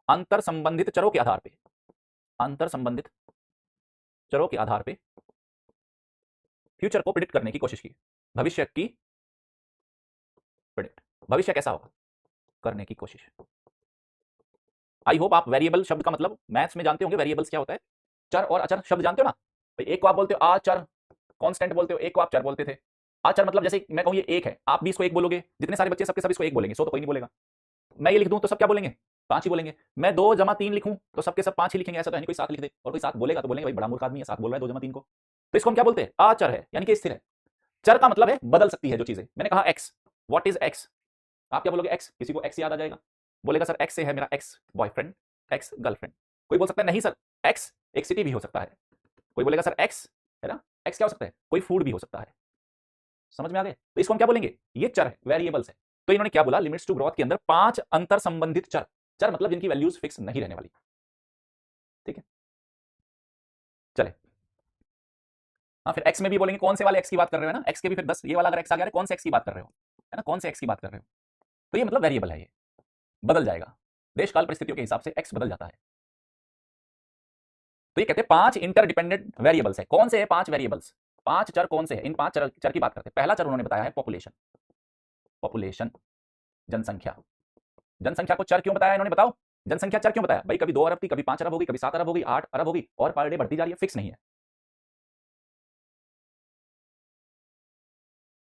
अंतर संबंधित चरों के आधार पे, अंतर संबंधित चरों के आधार पे फ्यूचर को प्रिडिक्ट करने की कोशिश की। भविष्य की प्रिडिक्ट, भविष्य कैसा होगा करने की कोशिश। आई होप आप वेरिएबल शब्द का मतलब मैथ्स में जानते होंगे, वेरिएबल्स क्या होता है, चर और अचर शब्द जानते हो ना भाई। एक को आप बोलते हो आचर, कांस्टेंट बोलते हो, एक को आप चर बोलते थे। आचर मतलब जैसे मैं कहूं ये एक है, आप भी इसको एक बोलोगे, जितने सारे बच्चे सबके सब इसको एक बोलेंगे, 100 तो कोई नहीं बोलेगा। मैं ये लिख दूं तो सब क्या बोलेंगे, 5 ही बोलेंगे। मैं 2 जमा 3 लिखूं तो सबके सब 5 ही लिखेंगे, ऐसा तो है नहीं कोई 7 लिख दे, और कोई 7 बोलेगा तो बोलेंगे भाई बड़ा मूर्ख आदमी है 7 बोल रहा है 2 जमा 3 को। तो इसको हम क्या बोलते हैं, आचर है, यानी कि स्थिर है। चर का मतलब है बदल सकती है जो चीजें। मैंने कहा एक्स, व्हाट इज एक्स, आप क्या बोलोगे एक्स, किसी को एक्स याद आ जाएगा, बोलेगा सर एक्स से है मेरा एक्स बॉयफ्रेंड, एक्स गर्लफ्रेंड। कोई बोल सकता है नहीं सर एक्स एक सिटी भी हो सकता है। कोई बोलेगा सर एक्स, है ना, एक्स क्या हो सकता है, कोई फूड भी हो सकता है। समझ में आ गए? तो इसको हम क्या बोलेंगे, ये चर है, वेरिएबल्स है। तो इन्होंने क्या बोला, लिमिट्स टू ग्रोथ के अंदर 5 अंतर संबंधित चर, चर मतलब जिनकी वैल्यूज फिक्स नहीं रहने वाली। ठीक है, चले। हाँ फिर एक्स में भी बोलेंगे, कौन से वाले एक्स की बात कर रहे हो, है ना, एक्स के भी फिर 10, ये वाला अगर एक्स आ गया, कौन से एक्स की बात कर रहे हो, है ना, कौन से एक्स की बात कर रहे हो। तो ये मतलब वेरिएबल है, ये बदल जाएगा, देश काल परिस्थितियों के हिसाब से एक्स बदल जाता है। तो ये कहते हैं 5 इंटरडिपेंडेंट वेरिएबल्स है। कौन से है 5 वेरिएबल्स, 5 चर कौन से हैं, इन 5 चर की बात करते हैं। पहला चर उन्होंने बताया है पॉपुलेशन। पॉपुलेशन, जनसंख्या। जनसंख्या को चर क्यों बताया इन्होंने, बताओ जनसंख्या चर क्यों बताया भाई, कभी 2 अरब थी, कभी 5 अरब होगी, कभी 7 अरब होगी, 8 अरब होगी, और पर डे बढ़ती जा रही है, फिक्स नहीं है।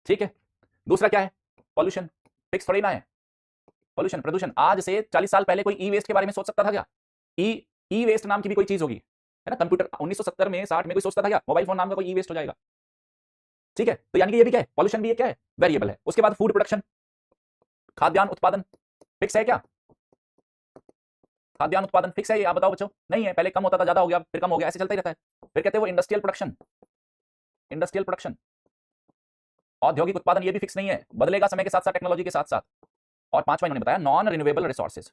ठीक है, दूसरा क्या है, पॉल्यूशन, फिक्स थोड़ी ना है। पॉल्यूशन, प्रदूषण, आज से 40 साल पहले कोई ई वेस्ट के बारे में सोच सकता था क्या? ई ई वेस्ट नाम की भी कोई चीज होगी, है ना, कंप्यूटर 1970 में 60 में कोई सोचता था क्या मोबाइल फोन नाम का कोई ई वेस्ट हो जाएगा। ठीक है, तो यानी कि ये भी क्या है, पॉल्यूशन भी ये क्या है, वेरिएबल है। उसके बाद फूड प्रोडक्शन, खाद्यान्न उत्पादन, फिक्स है क्या, खाद्यान्न उत्पादन फिक्स है ये, आप बताओ बच्चों। नहीं है, पहले कम होता था, ज्यादा हो गया, फिर कम हो गया, ऐसे चलता ही रहता है। फिर कहते हैं वो इंडस्ट्रियल प्रोडक्शन, इंडस्ट्रियल प्रोडक्शन, औद्योगिक उत्पादन, ये भी फिक्स नहीं है, बदलेगा समय के साथ साथ, टेक्नोलॉजी के साथ साथ। और पांचवा इन्होंने बताया नॉन रिन्यूएबल रिसोर्सेज।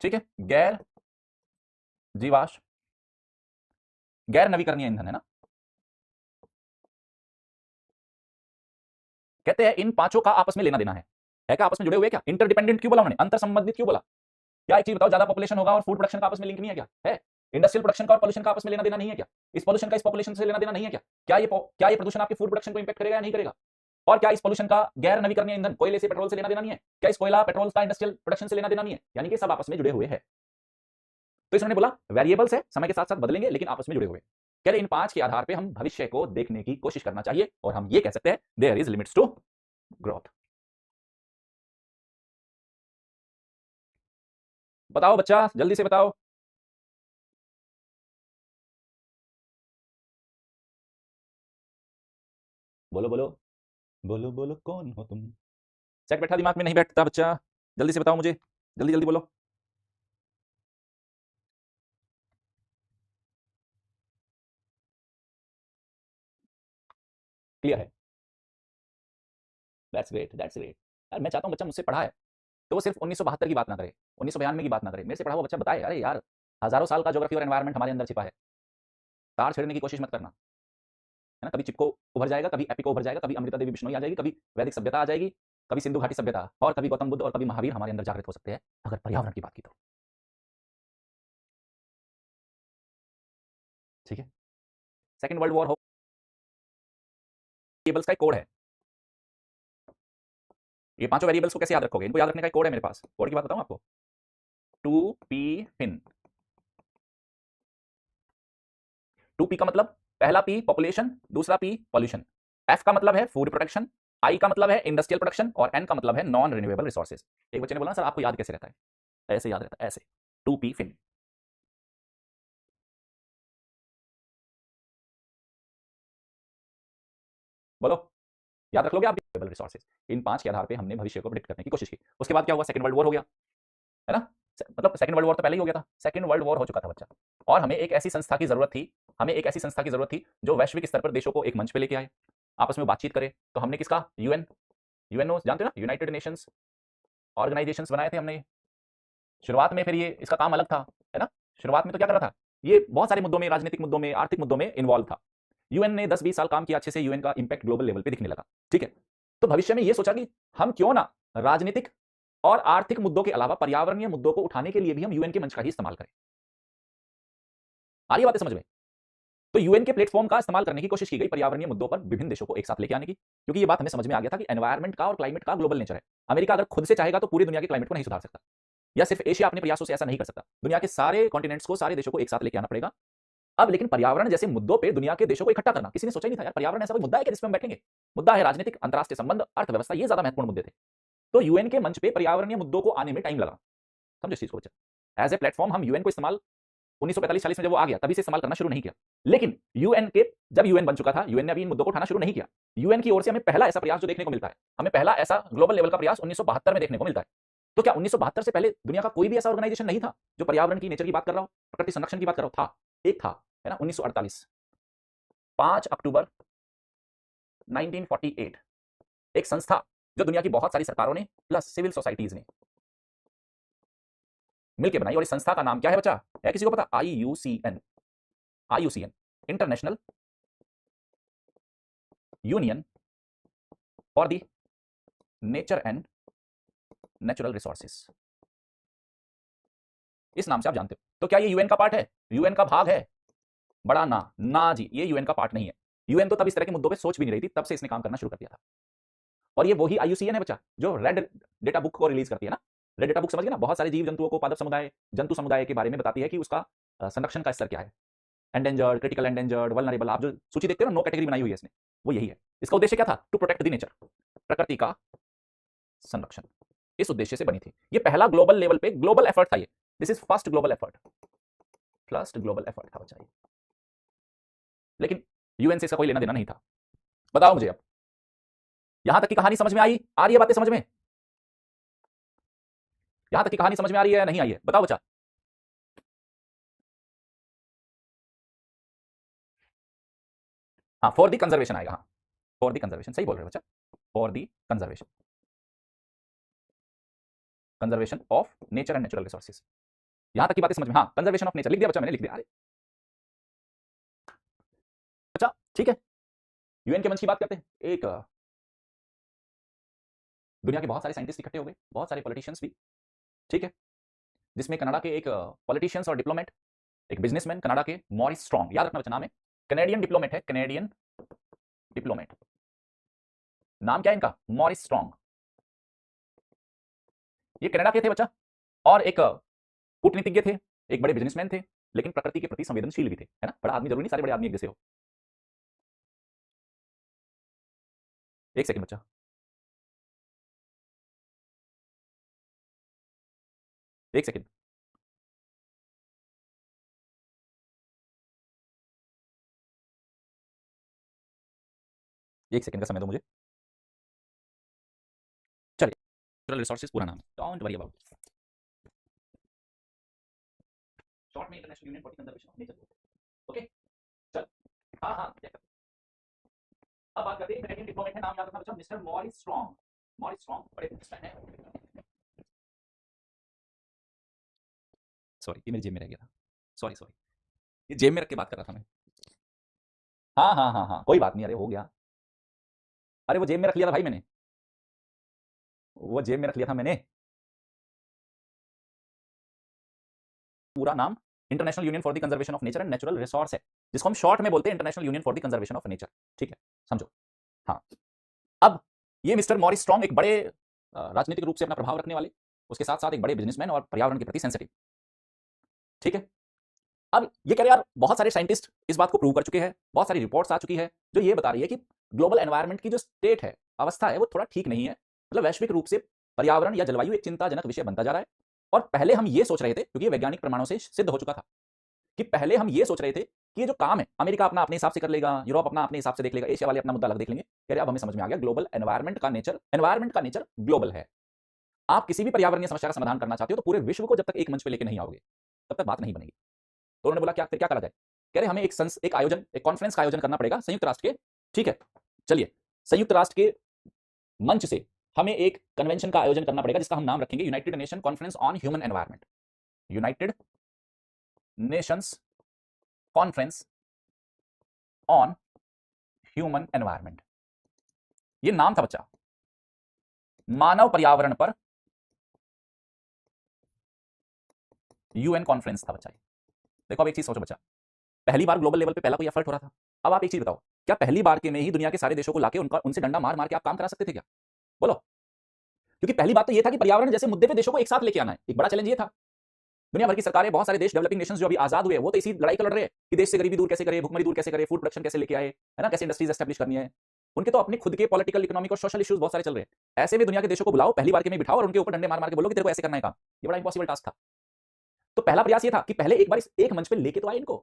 ठीक है, गैर जीवाश्म, गैर नवीकरणीय ईंधन, है ना। कहते हैं इन पांचों का आपस में लेना देना है क्या, आपस में जुड़े हुए क्या, इंटरडिपेंडेंट क्यों बोला उन्होंने, अंतर संबंधित क्यों बोला। क्या एक चीज बताओ, ज्यादा पॉपुलेशन होगा और फूड प्रोडक्शन का आपस में लिंक नहीं है क्या, है इंडस्ट्रियल प्रोडक्शन का और पॉल्यूशन का आपस में लेना देना नहीं है क्या? इस पॉल्यूशन का इस पॉपुलेशन से लेना देना नहीं है क्या? क्या ये प्रदूषण आपके फूड प्रोडक्शन को इंपैक्ट करेगा या नहीं करेगा? और क्या इस पॉल्यूशन का गैर नवीकरणीय ईंधन कोयले से पेट्रोल से लेना देना नहीं है? क्या इस कोयला पेट्रोल का इंडस्ट्रियल प्रोडक्शन से लेना देना नहीं है? यानी कि सब आपस में जुड़े हुए हैं। तो इसने बोला वेरिएबल्स है, समय के साथ साथ बदलेंगे लेकिन आपस में जुड़े हुए। कह रहे इन 5 के आधार पे हम भविष्य को देखने की कोशिश करना चाहिए और हम ये कह सकते हैं there is limits to growth. बताओ बच्चा, जल्दी से बताओ। बोलो बोलो, बोलो बोलो कौन हो तुम। सेट बैठा दिमाग में नहीं बैठता बच्चा, जल्दी से बताओ मुझे, जल्दी जल्दी बोलो। क्लियर है? That's great, that's great. यार मैं चाहता हूँ बच्चा मुझसे पढ़ा है तो वो सिर्फ 1972 की बात ना करे, 1992 की बात ना करे, मेरे से पढ़ा हुआ बच्चा बताए अरे यार हजारों साल का ज्योग्राफी और एनवायरनमेंट हमारे अंदर छिपा है। तार छेड़ने की कोशिश मत करना, है ना? कभी चिपको उभर जाएगा, कभी एपिको उभर जाएगा, कभी अमृता देवी बिश्नोई आ जाएगी, कभी वैदिक सभ्यता आ जाएगी, कभी सिंधु घाटी सभ्यता और कभी गौतम बुद्ध और कभी महावीर हमारे अंदर जागृत हो सकते हैं अगर पर्यावरण की बात की तो। ठीक है? सेकंड वर्ल्ड वॉर हो, वेरिएबल्स का एक कोड है। ये पांचों वेरिएबल्स को कैसे याद रखोगे? इनको याद रखने का एक कोड है मेरे पास, कोड की बात बताऊं आपको। 2p fin. 2p का मतलब पहला p पॉपुलेशन, दूसरा p पॉल्यूशन, f का मतलब है फूड प्रोडक्शन, i का मतलब है इंडस्ट्रियल प्रोडक्शन और n का मतलब है नॉन रिन्यूएबल रिसोर्सेज। एक बच्चे ने बोला सर आपको याद कैसे रहता है? ऐसे याद रहता है, ऐसे। 2p fin. बोलो, याद रख लोगे आप रिन्यूएबल रिसोर्सेज। इन 5 के आधार पे हमने भविष्य को प्रेडिक्ट करने की कोशिश की। उसके बाद क्या हुआ? सेकंड वर्ल्ड वॉर हो गया, है ना? मतलब सेकंड वर्ल्ड वॉर तो पहले ही हो गया था, सेकंड वर्ल्ड वॉर हो चुका था बच्चा। और हमें एक ऐसी संस्था की जरूरत थी, हमें एक ऐसी संस्था की जरूरत थी जो वैश्विक स्तर पर देशों को एक मंच पे लेके आए, आपस में बातचीत करे। तो हमने किसका? यूएन, यूएनओ जानते हो ना, यूनाइटेड नेशंस ऑर्गेनाइजेशंस बनाए थे हमने। शुरुआत में फिर ये इसका काम अलग था, है ना? शुरुआत में तो क्या कर रहा था, ये बहुत सारे मुद्दों में, राजनीतिक मुद्दों में, आर्थिक मुद्दों में इन्वॉल्व था। यूएन ने 10-20 साल काम किया अच्छे से, यूएन का इंपैक्ट ग्लोबल लेवल पे दिखने लगा। ठीक है? तो भविष्य में ये सोचा कि हम क्यों ना राजनीतिक और आर्थिक मुद्दों के अलावा पर्यावरणीय मुद्दों को उठाने के लिए भी हम यूएन के मंच का ही इस्तेमाल करें। आ रही है बातें समझ में? तो यूएन के प्लेटफॉर्म का इस्तेमाल करने की कोशिश की गई पर्यावरणीय मुद्दों पर विभिन्न देशों को एक साथ लेके आने की, क्योंकि ये बात हमें समझ में आ गया था कि एनवायरनमेंट का और क्लाइमेट का ग्लोबल नेचर है। अमेरिका अगर खुद से चाहेगा तो पूरी दुनिया के क्लाइमेट को नहीं सुधार सकता, या सिर्फ एशिया अपने प्रयासों से ऐसा नहीं कर सकता। दुनिया के सारे कॉन्टिनेंट्स को, सारे देशों को एक साथ लेके आना पड़ेगा। अब लेकिन पर्यावरण जैसे मुद्दों पे दुनिया के देशों को इकट्ठा करना किसी ने सोचा ही नहीं था। यार पर्यावरण ऐसा कोई मुद्दा है कि जिसमें हम बैठेंगे? मुद्दा है राजनीतिक, अंतरराष्ट्रीय संबंध, अर्थव्यवस्था, ये ज्यादा महत्वपूर्ण मुद्दे थे। तो यूएन के मंच पे पर्यावरणीय मुद्दों को आने में टाइम लगा। समझो इस चीज को बच्चा। एज ए प्लेटफॉर्म हम यूएन को इस्तेमाल 1945-40 में जब वो आ गया तभी से इस्तेमाल करना शुरू नहीं किया। लेकिन यूएन के जब यूएन बन चुका था, यूएन ने अभी इन मुद्दों को उठाना शुरू नहीं किया। यूएन की ओर से हमें पहला ऐसा प्रयास जो देखने को मिलता है, हमें पहला ऐसा ग्लोबल लेवल का प्रयास 1972 में देखने को मिलता है। तो क्या 1972 से पहले दुनिया का कोई भी ऐसा ऑर्गेनाइजेशन नहीं था जो पर्यावरण की, नेचर की बात कर रहा हो, प्रकृति संरक्षण की बात कर रहा हो? था, एक था, है ना? 1948, 5 अक्टूबर 1948, एक संस्था जो दुनिया की बहुत सारी सरकारों ने प्लस सिविल सोसाइटीज ने मिलकर बनाई। और इस संस्था का नाम क्या है बच्चा? है किसी को पता? IUCN, IUCN, international union for the nature and natural resources. इस नाम से आप जानते हो। तो क्या ये यूएन का पार्ट है? यूएन का भाग है? बड़ा ना, ना जी, ये यूएन का पार्ट नहीं है। यूएन तो तब इस तरह के मुद्दों पे सोच भी नहीं रही थी, तब से इसने काम करना शुरू कर दिया था। और ये वही IUCN है बच्चा जो रेड डेटा बुक को रिलीज करती है ना। रेड डेटा बुक समझ गए ना? बहुत सारे जीव जंतुओं को, पादप समुदाय, जंतु समुदाय के बारे में बताती है कि उसका संरक्षण का स्तर क्या है। एंडेंजर्ड, क्रिटिकल एंडेंजर्ड, वल्नरेबल, आप जो सूची देखते हो ना, 9 कैटेगरी बनाई हुई है इसने, वो यही है। इसका उद्देश्य क्या था? टू प्रोटेक्ट द नेचर, प्रकृति का संरक्षण। इस उद्देश्य से बनी थी। ये पहला ग्लोबल लेवल पे ग्लोबल एफर्ट था। ये this is first global effort, first global effort था बच्चा ये। लेकिन यूएन से इसका कोई लेना देना नहीं था। बताओ मुझे अब, यहां तक की कहानी समझ में आई? आ रही है बातें समझ में? यहां तक की कहानी समझ में आ रही है या नहीं आई है? बताओ बच्चा। हाँ, फॉर दी कंजर्वेशन आएगा। हाँ, फॉर दी कंजर्वेशन, सही बोल रहे हो बच्चा। For the conservation, conservation of nature and natural resources. यहां तक की बातें समझ में? हाँ, कंजर्वेशन ऑफ नेचर लिख दिया बच्चा, मैंने लिख दिया। अरे अच्छा, ठीक है। यूएन के मंच की बात करते हैं। एक दुनिया के बहुत सारे साइंटिस्ट इकट्ठे हो गए, बहुत सारे पॉलिटिशियंस भी, ठीक है, जिसमें कनाडा के एक पॉलिटिशियंस और डिप्लोमेट एक बिजनेसमैन कनाडा के मॉरिस स्ट्रॉन्ग, याद रखना बच्चा नाम है, कैनेडियन डिप्लोमेट है, कैनेडियन डिप्लोमेट, नाम क्या है इनका, मॉरिस स्ट्रॉन्ग। ये कनाडा के थे बच्चा, और एक कूटनीतिज्ञ थे, एक बड़े बिजनेसमैन थे, लेकिन प्रकृति के प्रति संवेदनशील भी थे, है ना। बड़ा आदमी जरूरी नहीं सारे बड़े आदमी एक जैसे हो। एक सेकंड बच्चा, एक सेकंड, एक सेकंड का समय दो मुझे। चलिए, नेचुरल रिसोर्सेज पूरा नाम है, डोंट वरी अबाउट, शॉर्ट में international union for the conservation of nature. Okay, चल, हाँ हाँ चेक कर। अब बात करते हैं कैनेडियन डिप्लोमेट है, नाम याद रखना बच्चा, mister Morris strong. Morris strong बड़े बिजनेसमैन है। सॉरी, ये मेरी जेब में रह गया था, सॉरी सॉरी, ये जेब में रख के बात कर रहा था मैं। हाँ हाँ हाँ हाँ, कोई बात नहीं, अरे हो गया, अरे वो जेब में रख लिया था भाई मैंने, वो जेब में रख लिया था मैंने। पूरा नाम international union for the conservation of nature and natural resource है, जिसको हम शॉर्ट में बोलते हैं international union for the conservation of nature. ठीक है, समझो। हाँ, अब ये मिस्टर मॉरिस स्ट्रॉन्ग एक बड़े राजनीतिक रूप से अपना प्रभाव रखने वाले, उसके साथ साथ एक बड़े बिजनेसमैन और पर्यावरण के प्रति सेंसिटिव। ठीक है, अब ये कह रहे यार, बहुत सारे साइंटिस्ट इस बात को प्रूव कर चुके हैं, बहुत सारी रिपोर्ट्स आ चुकी है जो ये बता रही है कि ग्लोबल एनवायरनमेंट की जो स्टेट है, अवस्था है, वो थोड़ा ठीक नहीं है। मतलब वैश्विक रूप से पर्यावरण या जलवायु एक चिंताजनक विषय बनता जा रहा है। और पहले हम ये सोच रहे थे, क्योंकि ये वैज्ञानिक प्रमाणों से सिद्ध हो चुका था, कि पहले हम ये सोच रहे थे कि ये जो काम है अमेरिका अपना अपने हिसाब से कर लेगा, यूरोप अपना अपने हिसाब से देख लेगा, एशिया वाले अपना मुद्दा अलग देख लेंगे। कह रहे अब हमें समझ में आ गया, ग्लोबल एनवायरनमेंट का नेचर ग्लोबल है। आप किसी भी पर्यावरणीय समस्या का समाधान करना चाहते हो तो पूरे विश्व को जब तक एक मंच पे लेके नहीं आओगे तब तक बात नहीं बनेगी। तो उन्होंने बोला क्या, फिर क्या करा जाए। कह रहे हमें एक कॉन्फ्रेंस का आयोजन करना पड़ेगा संयुक्त राष्ट्र के। ठीक है, चलिए, संयुक्त राष्ट्र के मंच से हमें एक कन्वेंशन का आयोजन करना पड़ेगा, जिसका हम नाम रखेंगे United nation conference on human environment. United Nations conference on human environment, ये नाम था बच्चा, मानव पर्यावरण पर यूएन कॉन्फ्रेंस था बच्चा। देखो अब एक चीज सोचो बच्चा, पहली बार ग्लोबल लेवल पे पहला कोई एफर्ट हो रहा था। अब आप एक चीज बताओ, क्या पहली बार के में ही दुनिया के सारे देशों को लाके उनका उनसे डंडा मार मार के आप काम करा सकते थे क्या? बोलो। क्योंकि पहली बात तो ये था कि पर्यावरण जैसे मुद्दे पे देशों को एक साथ लेके आना है, एक बड़ा चैलेंज ये था। दुनिया भर की सरकारें, बहुत सारे देश, डेवलपिंग नेशंस जो अभी आजाद हुए, वो तो इसी लड़ाई को लड़ रहे हैं कि देश से गरीबी दूर कैसे करें, भुखमरी दूर कैसे करें, फूड प्रोडक्शन कैसे लेके आए, है ना, कैसे इंडस्ट्रीज एस्टेब्लिश करनी है। उनके तो अपने खुद के पॉलिटिकल, इकोनॉमिक और सोशल इश्यूज बहुत सारे चल रहे हैं। ऐसे में दुनिया के देशों को बुलाओ, पहली बार के में बिठाओ और उनके ऊपर डंडे मार मार के बोलो कि तेरे को ऐसे करना है काम, ये बड़ा इंपॉसिबल टास्क था। तो पहला प्रयास ये था कि पहले एक बार इस एक मंच पे लेके तो आए इनको,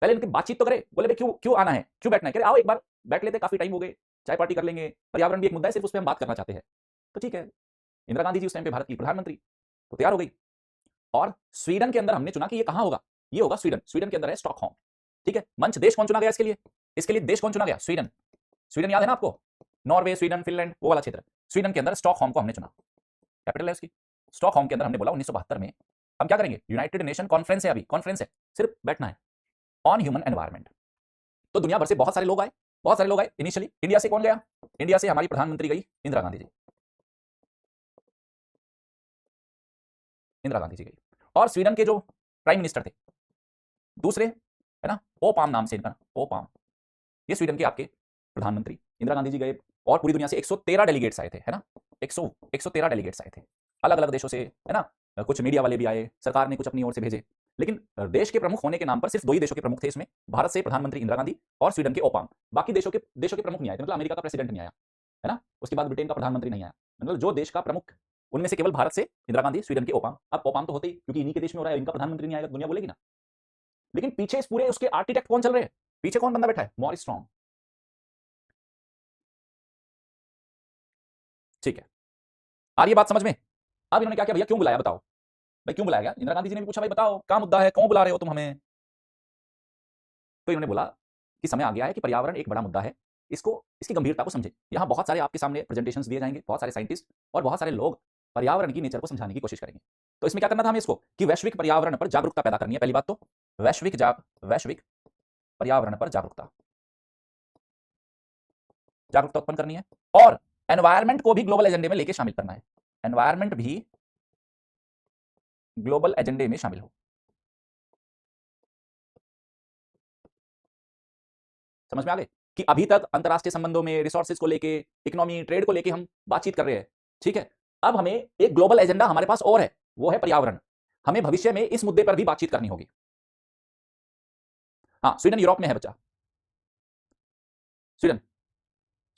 पहले इनकी बातचीत तो करे। बोले भाई क्यों क्यों आना है, क्यों बैठना है, कह रहे आओ एक बार बैठ लेते, काफी टाइम हो गए, चाय पार्टी कर लेंगे, पर्यावरण भी एक मुद्दा है, सिर्फ उस पर हम बात करना चाहते हैं। तो ठीक है, इंदिरा गांधी जी उस टाइम पे भारत की प्रधानमंत्री, तो तैयार हो गई। और स्वीडन के अंदर हमने चुना कि ये कहां होगा, ये होगा स्वीडन, स्वीडन के अंदर है स्टॉकहोम। ठीक है, मंच देश कौन चुना गया इसके लिए, इसके लिए देश कौन चुना गया, स्वीडन। स्वीडन याद है ना आपको, नॉर्वे, स्वीडन, फिनलैंड, वो वाला क्षेत्र। स्वीडन के अंदर स्टॉकहोम को हमने चुना, कैपिटल है उसकी। स्टॉकहोम के अंदर हमने बोला 1972 में हम क्या करेंगे, यूनाइटेड नेशन कॉन्फ्रेंस है, अभी कॉन्फ्रेंस है, सिर्फ बैठना है ऑन ह्यूमन एनवायरनमेंट। तो दुनिया भर से बहुत सारे लोग आए, बहुत सारे लोग आए। इनिशियली इंडिया से कौन गया, इंडिया से हमारी प्रधानमंत्री गई, इंदिरा गांधी जी, इंदिरा गांधी जी गई। और स्वीडन के जो प्राइम मिनिस्टर थे दूसरे, है ना, ओपाम नाम से इनका, ओपाम, ये स्वीडन के आपके प्रधानमंत्री, इंदिरा गांधी जी गए। और पूरी दुनिया से 113 डेलीगेट्स आए थे, है ना, 113 डेलीगेट्स आए थे अलग अलग देशों से, है ना। कुछ मीडिया वाले भी आए, सरकार ने कुछ अपनी ओर से भेजे। लेकिन देश के प्रमुख होने के नाम पर सिर्फ दो ही देशों के प्रमुख थे इसमें, भारत से प्रधानमंत्री इंदिरा गांधी और स्वीडन के ओपाम। बाकी देशों के प्रमुख नहीं आए थे, मतलब अमेरिका का प्रेसिडेंट नहीं आया, है ना, उसके बाद ब्रिटेन का प्रधानमंत्री नहीं आया। मतलब जो देश का प्रमुख, उनमें से केवल भारत से इंदिरा गांधी, स्वीडन के ओपाम। अब ओपाम तो होते ही, क्योंकि इन्हीं के देश में हो रहा है, इनका प्रधानमंत्री नहीं आएगा दुनिया बोलेगी ना। लेकिन पीछे इस पूरे उसके आर्किटेक्ट कौन चल रहे हैं, पीछे कौन बंदा बैठा है, मॉरिस स्ट्रॉन्ग। ठीक है, आ रही है बात समझ में। अब इन्होंने क्या किया, भैया क्यों बुलाया बताओ, भाई क्यों बुलाया गया। इंदिरा गांधी जी ने भी पूछा भाई बताओ क्या मुद्दा है, क्यों बुला रहे हो तुम हमें। तो इन्होंने बोला कि समय आ गया है कि पर्यावरण एक बड़ा मुद्दा है, इसको, इसकी गंभीरता को समझे। यहाँ बहुत सारे आपके सामने प्रेजेंटेशंस दिए जाएंगे, बहुत सारे साइंटिस्ट और बहुत सारे लोग पर्यावरण की नेचर को समझाने की कोशिश करेंगे। तो इसमें क्या करना था हमें, इसको कि वैश्विक पर्यावरण पर जागरूकता पैदा करनी है। पहली बात तो वैश्विक पर्यावरण पर जागरूकता जागरूकता उत्पन्न करनी है, और एनवायरमेंट को भी ग्लोबल एजेंडे में लेके शामिल करना है। एनवायरमेंट भी ग्लोबल एजेंडे में शामिल हो। समझ में आ गए कि अभी तक अंतरराष्ट्रीय संबंधों में रिसोर्सेज को लेके, इकोनॉमी, ट्रेड को लेके हम बातचीत कर रहे हैं, ठीक है। अब हमें एक ग्लोबल एजेंडा हमारे पास और है, वो है पर्यावरण। हमें भविष्य में इस मुद्दे पर भी बातचीत करनी होगी। हाँ, स्वीडन यूरोप में है बच्चा, स्वीडन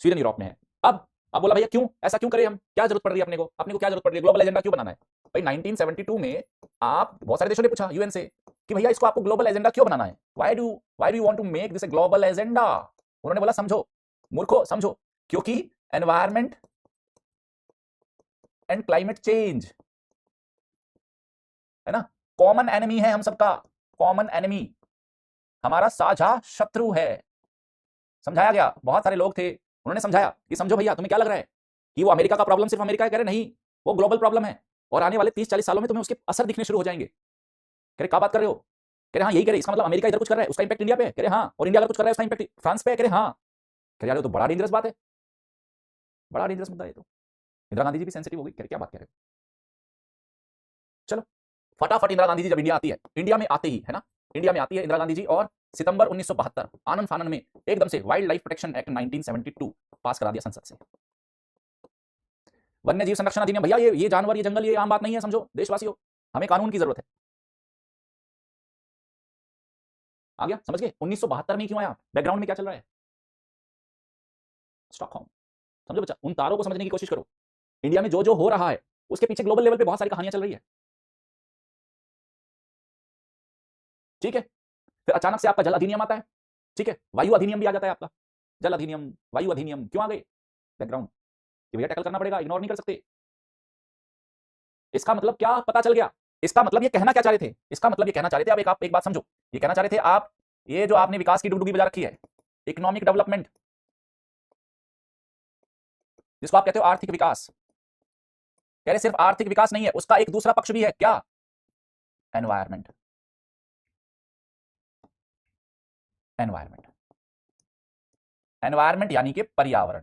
स्वीडन यूरोप में है। अब बोला भैया क्यों ऐसा क्यों करें हम, क्या जरूरत पड़ रही है अपने को क्या जरूरत पड़ रही है, ग्लोबल एजेंडा क्यों बनाना है? भाई 1972 में आप बहुत सारे देशों ने पूछा यूएन से कि भैया इसको आपको ग्लोबल एजेंडा क्यों बनाना है, why do you want to make this a global agenda? उन्होंने बोला समझो मूर्खो समझो, क्योंकि एनवायरमेंट एंड क्लाइमेट चेंज है ना, कॉमन एनिमी है हम सबका, कॉमन एनिमी, हमारा साझा शत्रु है। समझाया गया, बहुत सारे लोग थे, उन्होंने समझाया कि समझो भैया, तुम्हें क्या लग रहा है कि वो अमेरिका का प्रॉब्लम सिर्फ अमेरिका है? कह रहे नहीं, वो ग्लोबल प्रॉब्लम है और आने वाले 30-40 सालों में तुम्हें उसके असर दिखने शुरू हो जाएंगे। कह रहे क्या बात कर रहे हो? कह रहे हाँ यही कह रहे, इसका मतलब अमेरिका इधर कुछ कर रहा है, उसका इंपैक्ट इंडिया पे है? कह रहे हाँ, और इंडिया अगर कुछ कर रहा है उसका इंपैक्ट फ्रांस पे है? कह रहे हाँ। कह रहे यार ये तो बड़ा डेंजरस बात है, बड़ा डेंजरस मुद्दा है। तो इंदिरा गांधी जी भी सेंसिटिव हो गई, कह रहे क्या बात कह रहे हो? चलो फटाफट इंदिरा गांधी जी जब इंडिया आती है, इंडिया में आते ही है ना, इंडिया में आती है इंदिरा गांधी जी और सितंबर 1972 आनंद फानन में एकदम से वाइल्ड लाइफ प्रोटेक्शन एक्ट 1972 पास करा दिया संसद से। वन्य जीव संरक्षण अधिनियम, भैया ये जानवर, ये जंगल, ये आम बात नहीं है, समझो देशवासियों, हमें कानून की जरूरत है। आ गया समझ गए? 1972 में क्यों आया, बैकग्राउंड में क्या चल रहा है? स्टॉकहोम। समझो बच्चा, उन तारों को समझने की कोशिश करो। इंडिया में जो जो हो रहा है उसके पीछे ग्लोबल लेवल पे बहुत सारी कहानियां चल रही है, ठीक है। फिर अचानक से आपका जल अधिनियम आता है, ठीक है, वायु अधिनियम भी आ जाता है आपका, जल अधिनियम, वायु अधिनियम क्यों आ गए? बैकग्राउंड कि भैया टैकल करना पड़ेगा, इग्नोर नहीं कर सकते। इसका मतलब क्या पता चल गया? इसका मतलब ये कहना क्या चाह रहे थे? इसका मतलब ये कहना चाह रहे थे, आप एक बात समझो, ये कहना चाह रहे थे आप, ये जो आपने विकास की डुगडुगी बजा रखी है, इकोनॉमिक डेवलपमेंट, जिसको आप कहते हो आर्थिक विकास, कह रहे सिर्फ आर्थिक विकास नहीं है, उसका एक दूसरा पक्ष भी है, क्या? एनवायरमेंट। एनवायरमेंट एनवायरमेंट यानी कि पर्यावरण।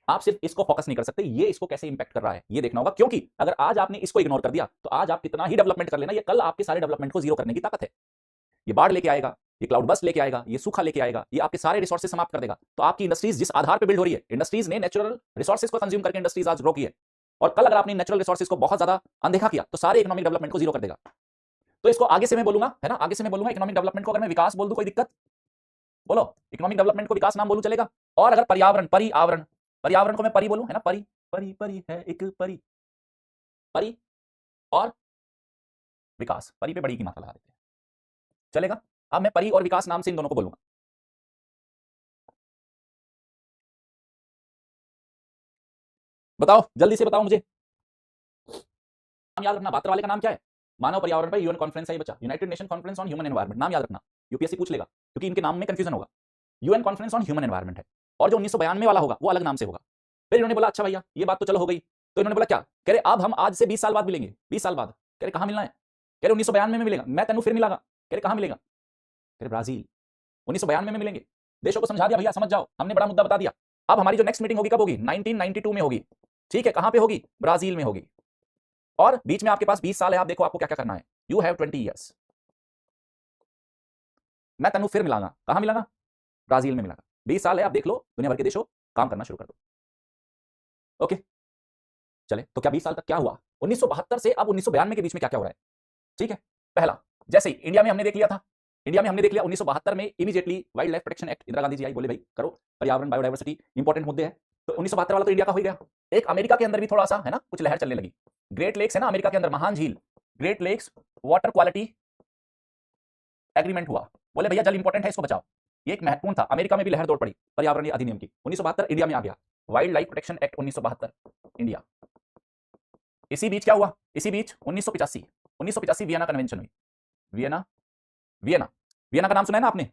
आप सिर्फ इसको फोकस नहीं कर सकते, ये इसको कैसे इंपैक्ट कर रहा है ये देखना होगा, क्योंकि अगर आज आपने इसको इग्नोर कर दिया तो आज आप कितना ही डेवलपमेंट कर लेना, ये कल आपके सारे डेवलपमेंट को जीरो करने की ताकत है। ये बाढ़ लेके आएगा, ये क्लाउड बस्ट लेके आएगा, ये सूखा लेके आएगा, ये आपके सारे रिसोर्सेज समाप्त कर देगा। तो आपकी इंडस्ट्रीज जिस आधार पर बिल्ड हो रही है, इंडस्ट्रीज ने नेचुरल रिसोर्सेज को कंज्यूम करके इंडस्ट्रीज आज ग्रो की है, और कल अगर आपने नेचुरल रिसोर्सेज को बहुत ज्यादा अनदेखा किया तो सारे इकोनॉमिक डेवलपमेंट को जीरो कर देगा। तो इसको आगे से मैं बोलूंगा, है ना, आगे से मैं बोलूंगा इकोनॉमिक डेवलपमेंट को, अगर मैं विकास बोल दूं कोई दिक्कत? बोलो, इकोनॉमिक डेवलपमेंट को विकास नाम बोलूं चलेगा? और अगर पर्यावरण, पर्यावरण, पर्यावरण को मैं परी बोलूं, है ना, परी, परी परी है एक परी, परी और विकास, परी पे बड़ी की मात्रा लगा देते हैं, चलेगा? अब मैं परी और विकास नाम से इन दोनों को बोलूंगा। बताओ जल्दी से बताओ मुझे, नाम याद रखना, बात वाले का नाम क्या है? मानव पर्यावरण पर यूएन कॉन्फ्रेंस है ये बच्चा, United nation conference on human environment, नाम याद रखना, यूपीएससी पूछ लेगा, क्योंकि इनके नाम में कंफ्यूजन होगा। UN conference on human environment है, और जो 1992 वाला होगा वो अलग नाम से होगा। फिर इन्होंने बोला अच्छा भैया ये बात तो चलो हो गई, तो इन्होंने बोला क्या, कह रहे अब हम आज से 20 साल बाद मिलेंगे, 20 साल बाद। कह रहे कहां मिलना है? कह रहे 1992 में मिलेगा, मैं तेनू फिर मिलागा। कह रहे कहां मिलेगा? कह रहे ब्राजील। 1992 में मिलेंगे। देशों को समझा दिया भैया, समझ जाओ, हमने बड़ा मुद्दा बता दिया। अब हमारी जो नेक्स्ट मीटिंग होगी कब होगी? 1992 में होगी, ठीक है। कहां पे होगी? ब्राजील में होगी। और बीच में आपके पास 20 साल है, आप देखो आपको क्या क्या करना है, यू हैव 20 ईयर्स। मैं तेनू फिर मिलागा, कहां मिलागा? ब्राजील में मिलागा। 20 साल है, आप देख लो, दुनिया भर के देशों काम करना शुरू कर दो। ओके चले, तो क्या 20 साल तक क्या हुआ? 1972 से अब 1992 के बीच में क्या क्या हो रहा है, ठीक है। पहला, जैसे ही इंडिया में हमने देख लिया था, इंडिया में हमने देख लिया 1972 में immediately wildlife protection act, Indira Gandhi ji आई, बोले भाई करो, पर्यावरण बायोडाइवर्सिटी इंपॉर्टेंट मुद्दे हैं। तो 1972 वाला तो इंडिया का हो गया। एक अमेरिका के अंदर भी थोड़ा सा है ना कुछ लहर चलने लगी, ग्रेट लेक्स है ना अमेरिका के अंदर, महान झील, great lakes water quality agreement हुआ, बोले भैया जल इंपॉर्टेंट है, इसको बचाओ। ये एक महत्वपूर्ण था, अमेरिका में भी लहर दौड़ पड़ी पर्यावरणीय अधिनियम की। 1972 इंडिया में आ गया wild life protection act 1972 India. इसी बीच क्या हुआ? इसी बीच 1985 वियना कन्वेंशन हुई। वियना, वियना, वियना का नाम सुना है ना आपने?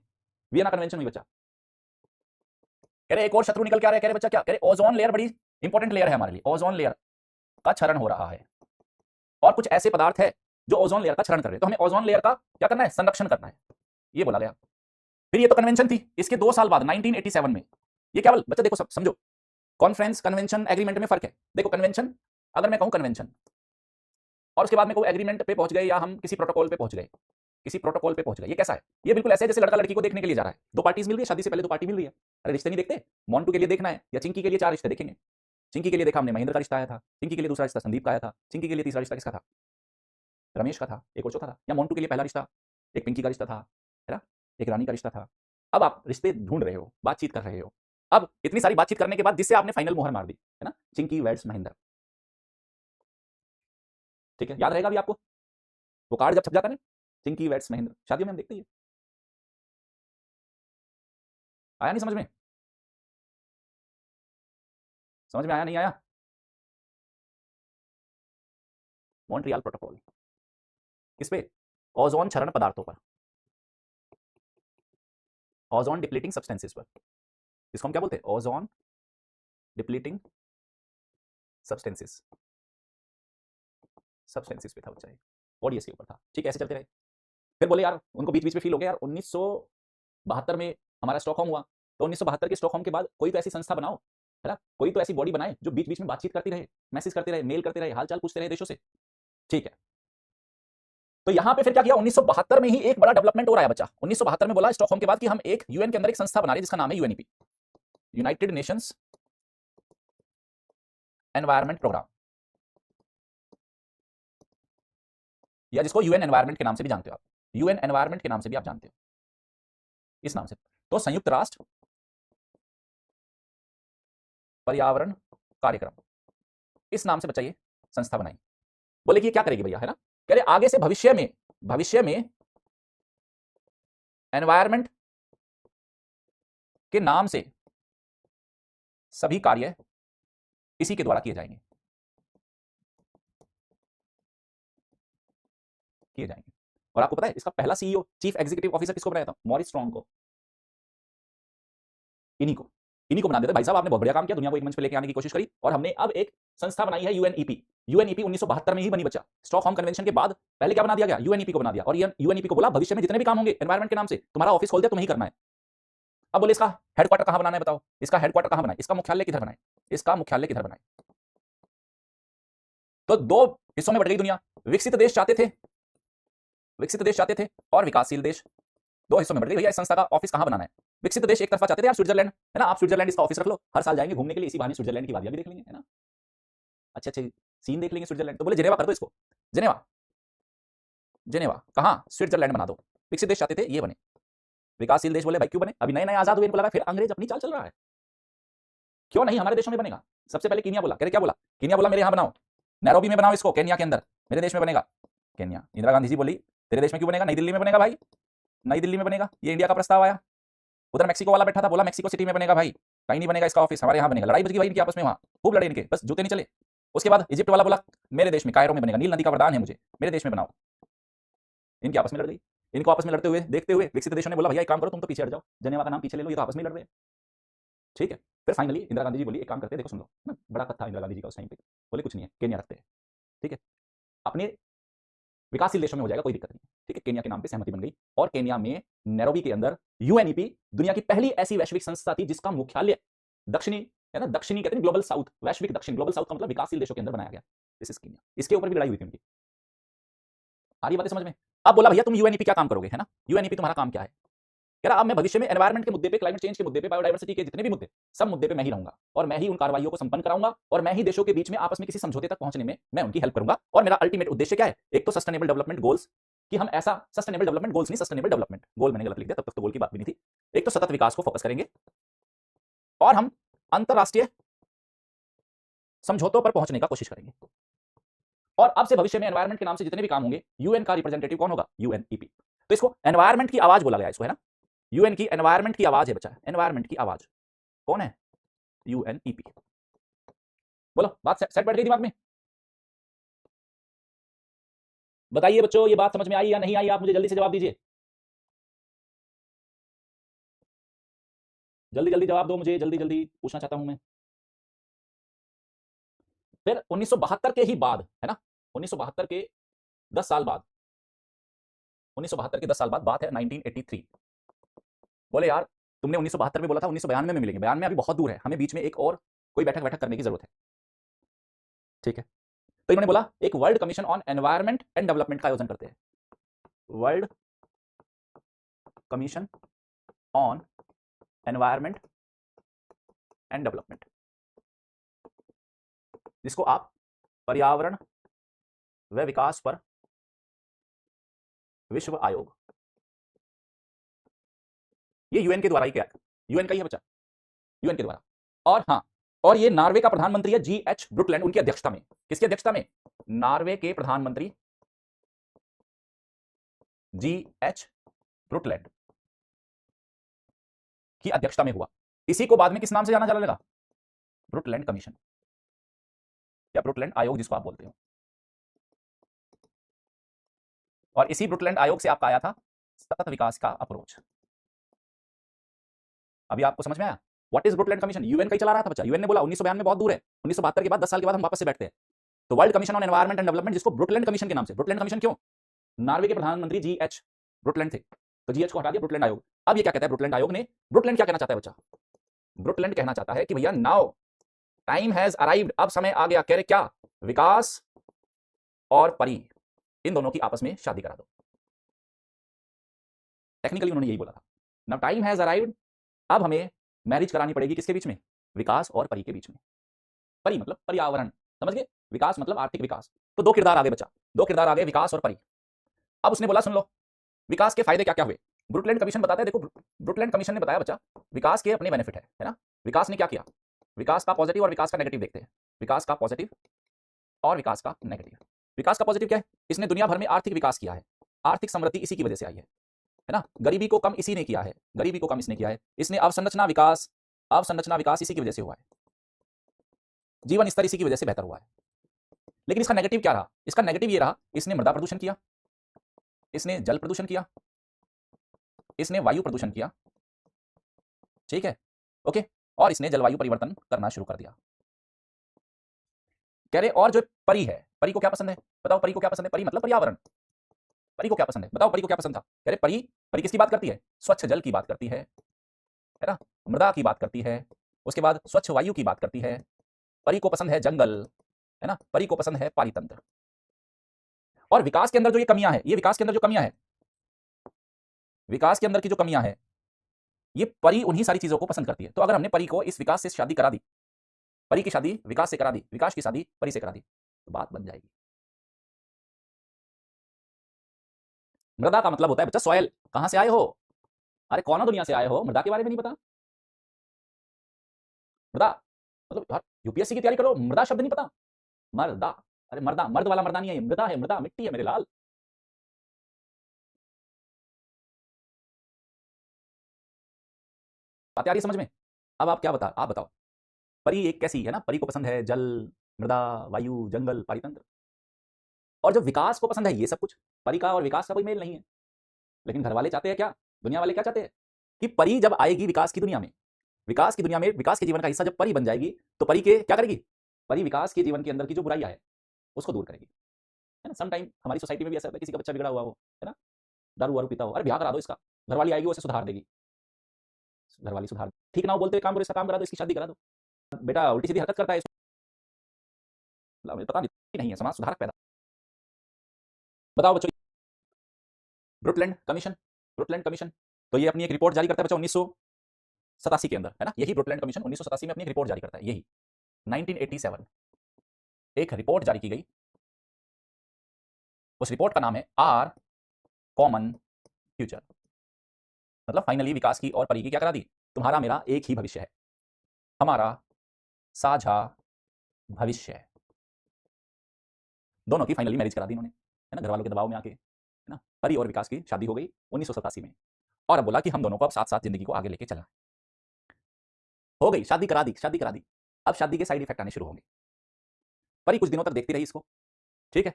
वियना कन्वेंशन हुई बच्चा। कह रहे एक और शत्रु निकल के आ रहा है, कह रहे बच्चा क्या? कह रहे ओजोन लेयर बड़ी इंपॉर्टेंट लेयर है हमारे लिए, ओजोन लेयर का क्षरण हो रहा है, और कुछ ऐसे पदार्थ है जो ओजोन लेयर का क्षरण कर रहे हैं, तो हमें ओजोन लेयर का क्या करना है? संरक्षण करना है, ये बोला गया। फिर ये तो कन्वेंशन थी, इसके 2 साल बाद 1987 में ये क्या बोल बच्चा, देखो सब समझो, कॉन्फ्रेंस कन्वेंशन एग्रीमेंट में फर्क है। देखो कन्वेंशन, अगर मैं कहूं कन्वेंशन और उसके बाद में कोई एग्रीमेंट पे पहुंच गए या हम किसी प्रोटोकॉल पे पहुंच गए, किसी प्रोटोकॉल पे पहुंच गए। ये कैसा है? ये बिल्कुल ऐसे है जैसे लड़का लड़की को देखने के लिए जा रहा है, दो पार्टीज मिल रही है, शादी से पहले दो पार्टी मिल रही है। अरे रिश्ते नहीं देखते? मोन्टू के लिए देखना है या चिंकी के लिए चार रिश्ते देखेंगे। चिंकी के लिए देखा हमने, महेंद्र का रिश्ता आया था। चिंकी के लिए दूसरा रिश्ता संदीप का आया था। चिंकी के लिए तीसरा रिश्ता किसका था? रमेश का था। एक और चौथा था। या मोन्टू के लिए पहला रिश्ता एक पिंकी का रिश्ता था, है ना, एक रानी का रिश्ता था। अब आप रिश्ते ढूंढ रहे हो, बातचीत कर रहे हो। अब इतनी सारी बातचीत करने के बाद जिससे आपने फाइनल मोहर मार दी, है ना, चिंकी वेड्स महेंद्र। ठीक है, याद रहेगा अभी आपको वो कार्ड जब छप जाता है ना, चिंकी वेड्स महेंद्र, शादियों में हम देखते ही हैं। आया नहीं समझ में? समझ में आया नहीं आया? मॉन्ट्रियल प्रोटोकॉल किस पे? ओजोन क्षरण पदार्थों पर, ओजोन डिप्लीटिंग सब्सटेंसेस पर। इसको हम क्या बोलते हैं? Ozone depleting substances. सब्सटेंसेस पे था बच्चा, ओडीएस के ऊपर था। ठीक है, ऐसे चलते रहे। फिर बोले यार, उनको बीच बीच में फील हो गया यार, 1972 में हमारा स्टॉकहोम हुआ, तो 1972 के स्टॉकहोम के बाद कोई तो ऐसी संस्था बनाओ, है ना, कोई तो ऐसी बॉडी बनाए जो बीच बीच में बातचीत करती रहे, मैसेज करते रहे, मेल करते रहे, हालचाल पूछते रहे देशों से। ठीक है, तो यहां पे फिर क्या किया, 1972 में ही एक बड़ा डेवलपमेंट हो रहा है बच्चा। 1972 में बोला स्टॉकहोम के बाद कि हम एक यूएन के अंदर एक संस्था बना रहे हैं जिसका नाम है UNEP, united nations environment programme, या जिसको यूएन एनवायरमेंट के नाम से भी जानते हो आप, यूएन एनवायरमेंट के नाम से भी आप जानते हो, इस नाम से। तो संयुक्त राष्ट्र पर्यावरण कार्यक्रम, इस नाम से बच्चा ये संस्था बनाई। बोले कि ये क्या करेगी भैया, है ना, कह रहे आगे से भविष्य में एनवायरमेंट के नाम से सभी कार्य इसी के द्वारा किए जाएंगे, किए जाएंगे। और आपको पता है इसका पहला सीईओ, चीफ एग्जीक्यूटिव ऑफिसर किसको बनाया था? मॉरिस स्ट्रॉन्ग को। इन्हीं को बना देते भाई साहब, आपने बहुत बढ़िया काम किया, दुनिया को एक मंच पे लेके आने की कोशिश करी, और हमने अब एक संस्था बनाई है यूएनईपी। यूएनईपी 1972 में ही बनी बच्चा, स्टॉकहोम कन्वेंशन के बाद पहले क्या बना दिया गया? यूएनईपी को बना दिया। और यूएनईपी को बोला भविष्य में जितने भी काम होंगे एनवायरमेंट के नाम से, तुम्हारा ऑफिस खोल दिया, तुम्हें ही करना है। अब बोले इसका हेडक्वार्टर कहां बनाना है बताओ, इसका हेडक्वार्टर कहां बनाए, इसका मुख्यालय किधर बनाए, इसका मुख्यालय किधर बनाए। तो दो हिस्सों में बढ़ गई दुनिया, विकसित देश चाहते थे, विकसित देश चाहते थे, और विकासशील देश, दो हिस्सों में बढ़ गई। भैया इस संस्था का ऑफिस कहां बनाना है? विकसित देश एक तरफा चाहते थे यार स्विट्जरलैंड, है ना, आप स्विट्जरलैंड इसका ऑफिस रख लो, हर साल जाएंगे घूमने के लिए, इसी बहाने स्विट्जरलैंड की वादियां भी देख लेंगे, है ना, अच्छे अच्छे सीन देख लेंगे स्विट्जरलैंड। तो बोले जिनेवा कर दो इसको, जिनेवा, जिनेवा कहां? स्विट्जरलैंड बना दो। विकसित देश चाहते थे ये बने, विकासशील देश बोले भाई क्यों बने, अभी नए नए आजाद हुए, इनको लगा फिर अंग्रेज अपनी चाल चल रहा है, क्यों नहीं हमारे देशों में बनेगा। सबसे पहले कीनिया बोला, कह रहे क्या बोला? कीनिया बोला मेरे यहां बनाओ, नैरोबी में बनाओ इसको, केन्या के अंदर, मेरे देश में बनेगा केन्या। इंदिरा गांधी जी बोली तेरे देश में क्यों बनेगा, नई दिल्ली में बनेगा भाई, नई दिल्ली में बनेगा। ये इंडिया का प्रस्ताव आया। उधर मैक्सिको वाला बैठा था, बोला मैक्सिको सिटी में बनेगा भाई, कहीं नहीं बनेगा इसका ऑफिस, हमारे यहाँ बनेगा। लड़ाई बच गई भाई इनकी आपस में, वहां खूब लड़े इनके, बस जूते नहीं चले। उसके बाद इजिप्ट वाला बोला मेरे देश में कायरो में बनेगा, नील नदी का वरदान है मुझे, मेरे देश में बनाओ। इनकी आपस में लड़ गई। इनको आपस में लड़ते हुए देखते हुए विकसित देशों ने बोला भैया एक काम करो, तुम तो पीछे हट जाओ, जनेवा का नाम पीछे ले लो, ये तो आपस में लड़ रहे हैं। ठीक है, फिर फाइनली इंदिरा गांधी जी बोली एक काम करते हैं, देखो सुन लो ना, बड़ा कद था इंदिरा गांधी जी का उस टाइम पे, बोले कुछ नहीं है, केन्या रखते हैं, ठीक है, अपने विकासशील देशों में हो जाएगा, कोई दिक्कत नहीं। ठीक है, केन्या के नाम पे सहमति बन गई, और केन्या में नैरोबी के अंदर यूएनईपी दुनिया की पहली ऐसी वैश्विक संस्था थी जिसका मुख्यालय दक्षिणी, है ना, दक्षिणी कहते हैं ग्लोबल साउथ, वैश्विक दक्षिण, ग्लोबल साउथ का मतलब विकासशील देशों के अंदर बनाया गया, दिस इज केन्या। इसके ऊपर भी लड़ाई हुई थी उनकी। आ रही बातें समझ में? अब बोला भैया तुम यूएनईपी क्या काम करोगे, है ना, यूएनईपी तुम्हारा काम क्या है? कह रहा अब मैं भविष्य में एनवायरमेंट के मुद्दे पे, क्लाइमेट चेंज के मुद्दे पे, बायोडायवर्सिटी के जितने भी मुद्दे, सब मुद्दे पे मैं ही रहूंगा, और मैं ही उन कार्रवाइयों को संपन्न कराऊंगा, और मैं ही देशों के बीच में आपस में किसी समझौते तक पहुंचने में मैं उनकी हेल्प करूंगा। और मेरा अल्टीमेट उद्देश्य क्या है? एक तो सस्टेनेबल डेवलपमेंट गोल्स, कि हम ऐसा सस्टेनेबल डेवलपमेंट गोल्स नहीं, सस्टेनेबल डेवलपमेंट गोल मैंने गलत लिख दिया, तब तक तो गोल की बात भी नहीं थी। एक तो सतत विकास को फोकस करेंगे, और हम अंतरराष्ट्रीय समझौतों पर पहुंचने का कोशिश करेंगे। और अब से भविष्य में एनवायरमेंट के नाम से जितने भी काम होंगे, यूएन का रिप्रेजेंटेटिव कौन होगा? यूएनईपी। तो इसको एनवायरमेंट की आवाज बोला गया इसको, है ना, यूएन की एनवायरमेंट की आवाज है बच्चा, एनवायरमेंट की आवाज कौन है? यूएनईपी। बोलो बात सेट बैठ गई दिमाग में? बताइए बच्चों, ये बात समझ में आई या नहीं आई? आप मुझे जल्दी से जवाब दीजिए, जल्दी जल्दी जवाब दो मुझे, जल्दी जल्दी पूछना चाहता हूं मैं। फिर 1972 के ही बाद, है ना, 1972 के 10 साल बाद, 1972 के 10 साल बाद, बात है 1983। बोले यार तुमने 1972 में बोला था 1992 में मिलेंगे, 92 अभी बहुत दूर है, हमें बीच में एक और कोई बैठक बैठक करने की जरूरत है। ठीक है, तो इन्होंने बोला एक world commission on environment and development का आयोजन करते हैं, world commission on environment and development, जिसको आप पर्यावरण व विकास पर विश्व आयोग, ये यूएन के द्वारा ही क्या है, यूएन का ही है बच्चा, यूएन के द्वारा। और हाँ, और ये नॉर्वे का प्रधानमंत्री है GH ब्रुकलैंड, उनकी अध्यक्षता में। किसकी अध्यक्षता में? नॉर्वे के प्रधानमंत्री GH ब्रुकलैंड की अध्यक्षता में हुआ। इसी को बाद में किस नाम से जाना जाएगा? ब्रुकलैंड कमीशन या ब्रुकलैंड आयोग, जिसको आप बोलते हो। और इसी ब्रुकलैंड आयोग से आपका आया था सतत विकास का अप्रोच। अभी आपको समझ में आया what is Brookland commission? UN का ही चला रहा था बच्चा। यूएन ने बोला 1992 में बहुत दूर है, 1972 के बाद 10 साल के बाद हम वापस से बैठते हैं, तो world commission on environment and development, जिसको ब्रुकलैंड कमीशन के नाम से। ब्रुकलैंड कमीशन क्यों? नॉर्वे के प्रधानमंत्री GH ब्रुकलैंड थे, तो GH को हटा दिया, ब्रुकलैंड आयोग। अब ये क्या कहता है ब्रुकलैंड आयोग ने? ब्रुकलैंड क्या कहना चाहता है बच्चा? ब्रुकलैंड कहना चाहता है कि भैया नाउ टाइम हैज अराइव्ड, अब समय आ गया। कह रहे क्या? विकास और परी, इन दोनों की आपस में शादी करा दो। टेक्निकली उन्होंने यही बोला था, नाउ टाइम हैज अराइव्ड, अब हमें मैरिज करानी पड़ेगी किसके बीच में? विकास और परी के बीच में। परी मतलब पर्यावरण, समझ गए? विकास मतलब आर्थिक विकास। तो दो किरदार आ गए बच्चा, दो किरदार आ गए, विकास और परी। अब उसने बोला सुन लो, विकास के फायदे क्या क्या हुए। ब्रुकलैंड कमीशन बताता है, देखो ब्रुकलैंड कमीशन ने बताया बच्चा, विकास के अपने बेनिफिट है ना। विकास ने क्या किया? विकास का पॉजिटिव और विकास का नेगेटिव देखते हैं। विकास का पॉजिटिव और विकास का नेगेटिव। विकास का पॉजिटिव क्या है? इसने दुनिया भर में आर्थिक विकास किया है, आर्थिक समृद्धि इसी की वजह से आई है ना। गरीबी को कम इसी ने किया है, गरीबी को कम इसने किया है। इसने अवसंरचना विकास इसी की वजह से हुआ है, जीवन स्तर इसी की वजह से बेहतर हुआ है। लेकिन इसका नेगेटिव क्या रहा? इसका नेगेटिव ये रहा, इसने मृदा प्रदूषण किया, इसने जल प्रदूषण किया, इसने वायु प्रदूषण किया, ठीक है, ओके, और इसने जलवायु परिवर्तन करना शुरू कर दिया। कह रहे और जो परी है, परी को क्या पसंद है? बताओ परी को क्या पसंद है? परी मतलब पर्यावरण। परी को क्या पसंद है? बताओ परी को क्या पसंद था? कह रहे परी, परी किसकी बात करती है? स्वच्छ जल की बात करती है ना, मृदा की बात करती है, उसके बाद स्वच्छ वायु की बात करती है। परी को पसंद है जंगल, है ना, परी को पसंद है पारितंत्र। और विकास के अंदर जो ये कमियां है, ये विकास के अंदर जो कमियां है, विकास के अंदर की जो कमियां है, ये परी उन्हीं सारी चीजों को पसंद करती है। तो अगर हमने परी को इस विकास से शादी करा दी, परी की शादी विकास से करा दी, विकास की शादी परी से करा दी, तो बात बन जाएगी। मृदा का मतलब होता है बच्चा सॉयल। कहां से आए हो? अरे कौन दुनिया से आए हो? मृदा के बारे में नहीं पता? मृदा मतलब यार यूपीएससी की तैयारी करो, मृदा शब्द नहीं पता? मर्दा, अरे मर्दा, मर्द वाला मर्दा नहीं है, मृदा है, मृदा मिट्टी है मेरे लाल। बात आ रही है समझ में? अब आप क्या बता, आप बताओ परी एक कैसी है ना, परी को पसंद है जल, मृदा, वायु, जंगल, पारितंत्र। और जो विकास को पसंद है ये सब कुछ, परी का और विकास का कोई मेल नहीं है। लेकिन घर वाले चाहते हैं क्या, दुनिया वाले क्या चाहते हैं कि परी जब आएगी विकास की दुनिया में, विकास की दुनिया में विकास के जीवन का हिस्सा जब परी बन जाएगी, तो परी के क्या करेगी? परी विकास के जीवन के अंदर की जो बुराइयां है उसको दूर करेगी, है ना। सम टाइम हमारी सोसाइटी में भी ऐसा होता है, किसी का बच्चा बिगड़ा हुआ हो, है ना, दारू वारू पीता हो, अरे ब्याह करा दो इसका, घर वाली आएगी वो उसे सुधार देगी, घर वाली सुधार, ठीक ना हो बोलते काम करो, इसका काम करा दो, इसकी शादी करा दो। बेटा उल्टी सीधी हरकत करता है, मुझे पता नहीं है, समाज सुधारक पैदा। बताओ बच्चों, ब्रुकलैंड कमीशन, ब्रुकलैंड कमीशन तो ये अपनी एक रिपोर्ट जारी करता है बच्चा 1987 के अंदर, है ना। यही ब्रुकलैंड कमीशन 1987 में अपनी एक रिपोर्ट जारी करता है, यही 1987 एक रिपोर्ट जारी की गई। उस रिपोर्ट का नाम है आर कॉमन फ्यूचर, मतलब फाइनली विकास की और परी की क्या करा दी? तुम्हारा मेरा एक ही भविष्य है, हमारा साझा भविष्य है। दोनों की फाइनली मैरिज करा दी इन्होंने, है ना, घर वालों के दबाव में आके, है ना। परी और विकास की शादी हो गई 1987 में, और अब बोला कि हम दोनों को अब साथ साथ जिंदगी को आगे लेके चलना। हो गई शादी करा दी, शादी करा दी। अब शादी के साइड इफेक्ट आने शुरू होंगे। परी कुछ दिनों तक देखती रही इसको, ठीक है,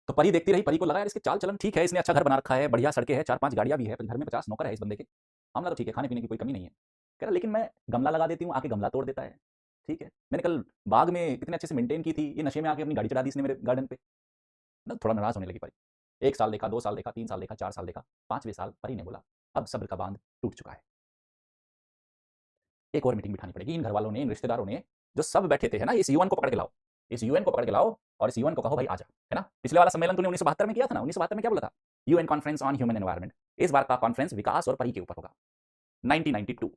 तो परी देखती रही, परी को लगा यार इसके चाल चलन ठीक है, इसने अच्छा घर बना रखा है, बढ़िया सड़कें हैं, 4-5 गाड़ियां भी है, घर में 50 नौकर है इस बंदे के, मामला तो ठीक है, खाने पीने की कोई कमी नहीं है। कह रहा लेकिन मैं गमला लगा देती हूँ, आके गमला तोड़ देता है, ठीक है, मैंने कल बाग में कितने अच्छे से मेंटेन की थी, ये नशे में आके अपनी गाड़ी चढ़ा दी इसने मेरे गार्डन पे ना। थोड़ा नाराज होने लगी परी। 1 साल देखा, 2 साल देखा, 3 साल देखा, 4 साल देखा, 5वें साल परी ने बोला अब सब्र का बांध टूट चुका है, एक और मीटिंग बिठानी पड़ेगी। इन घर वालों ने, इन रिश्तेदारों ने, जो सब बैठे थे, है ना, इस यूएन को पकड़ के लाओ, इस यूएन को पकड़ के लाओ और इस यूएन को कहो भाई आजा, है ना। पिछले वाला सम्मेलन तूने 1972 में किया था ना, 1972 में क्या बोला था? UN conference on human environment. इस बार का कॉन्फ्रेंस विकास और परी के ऊपर होगा। 1992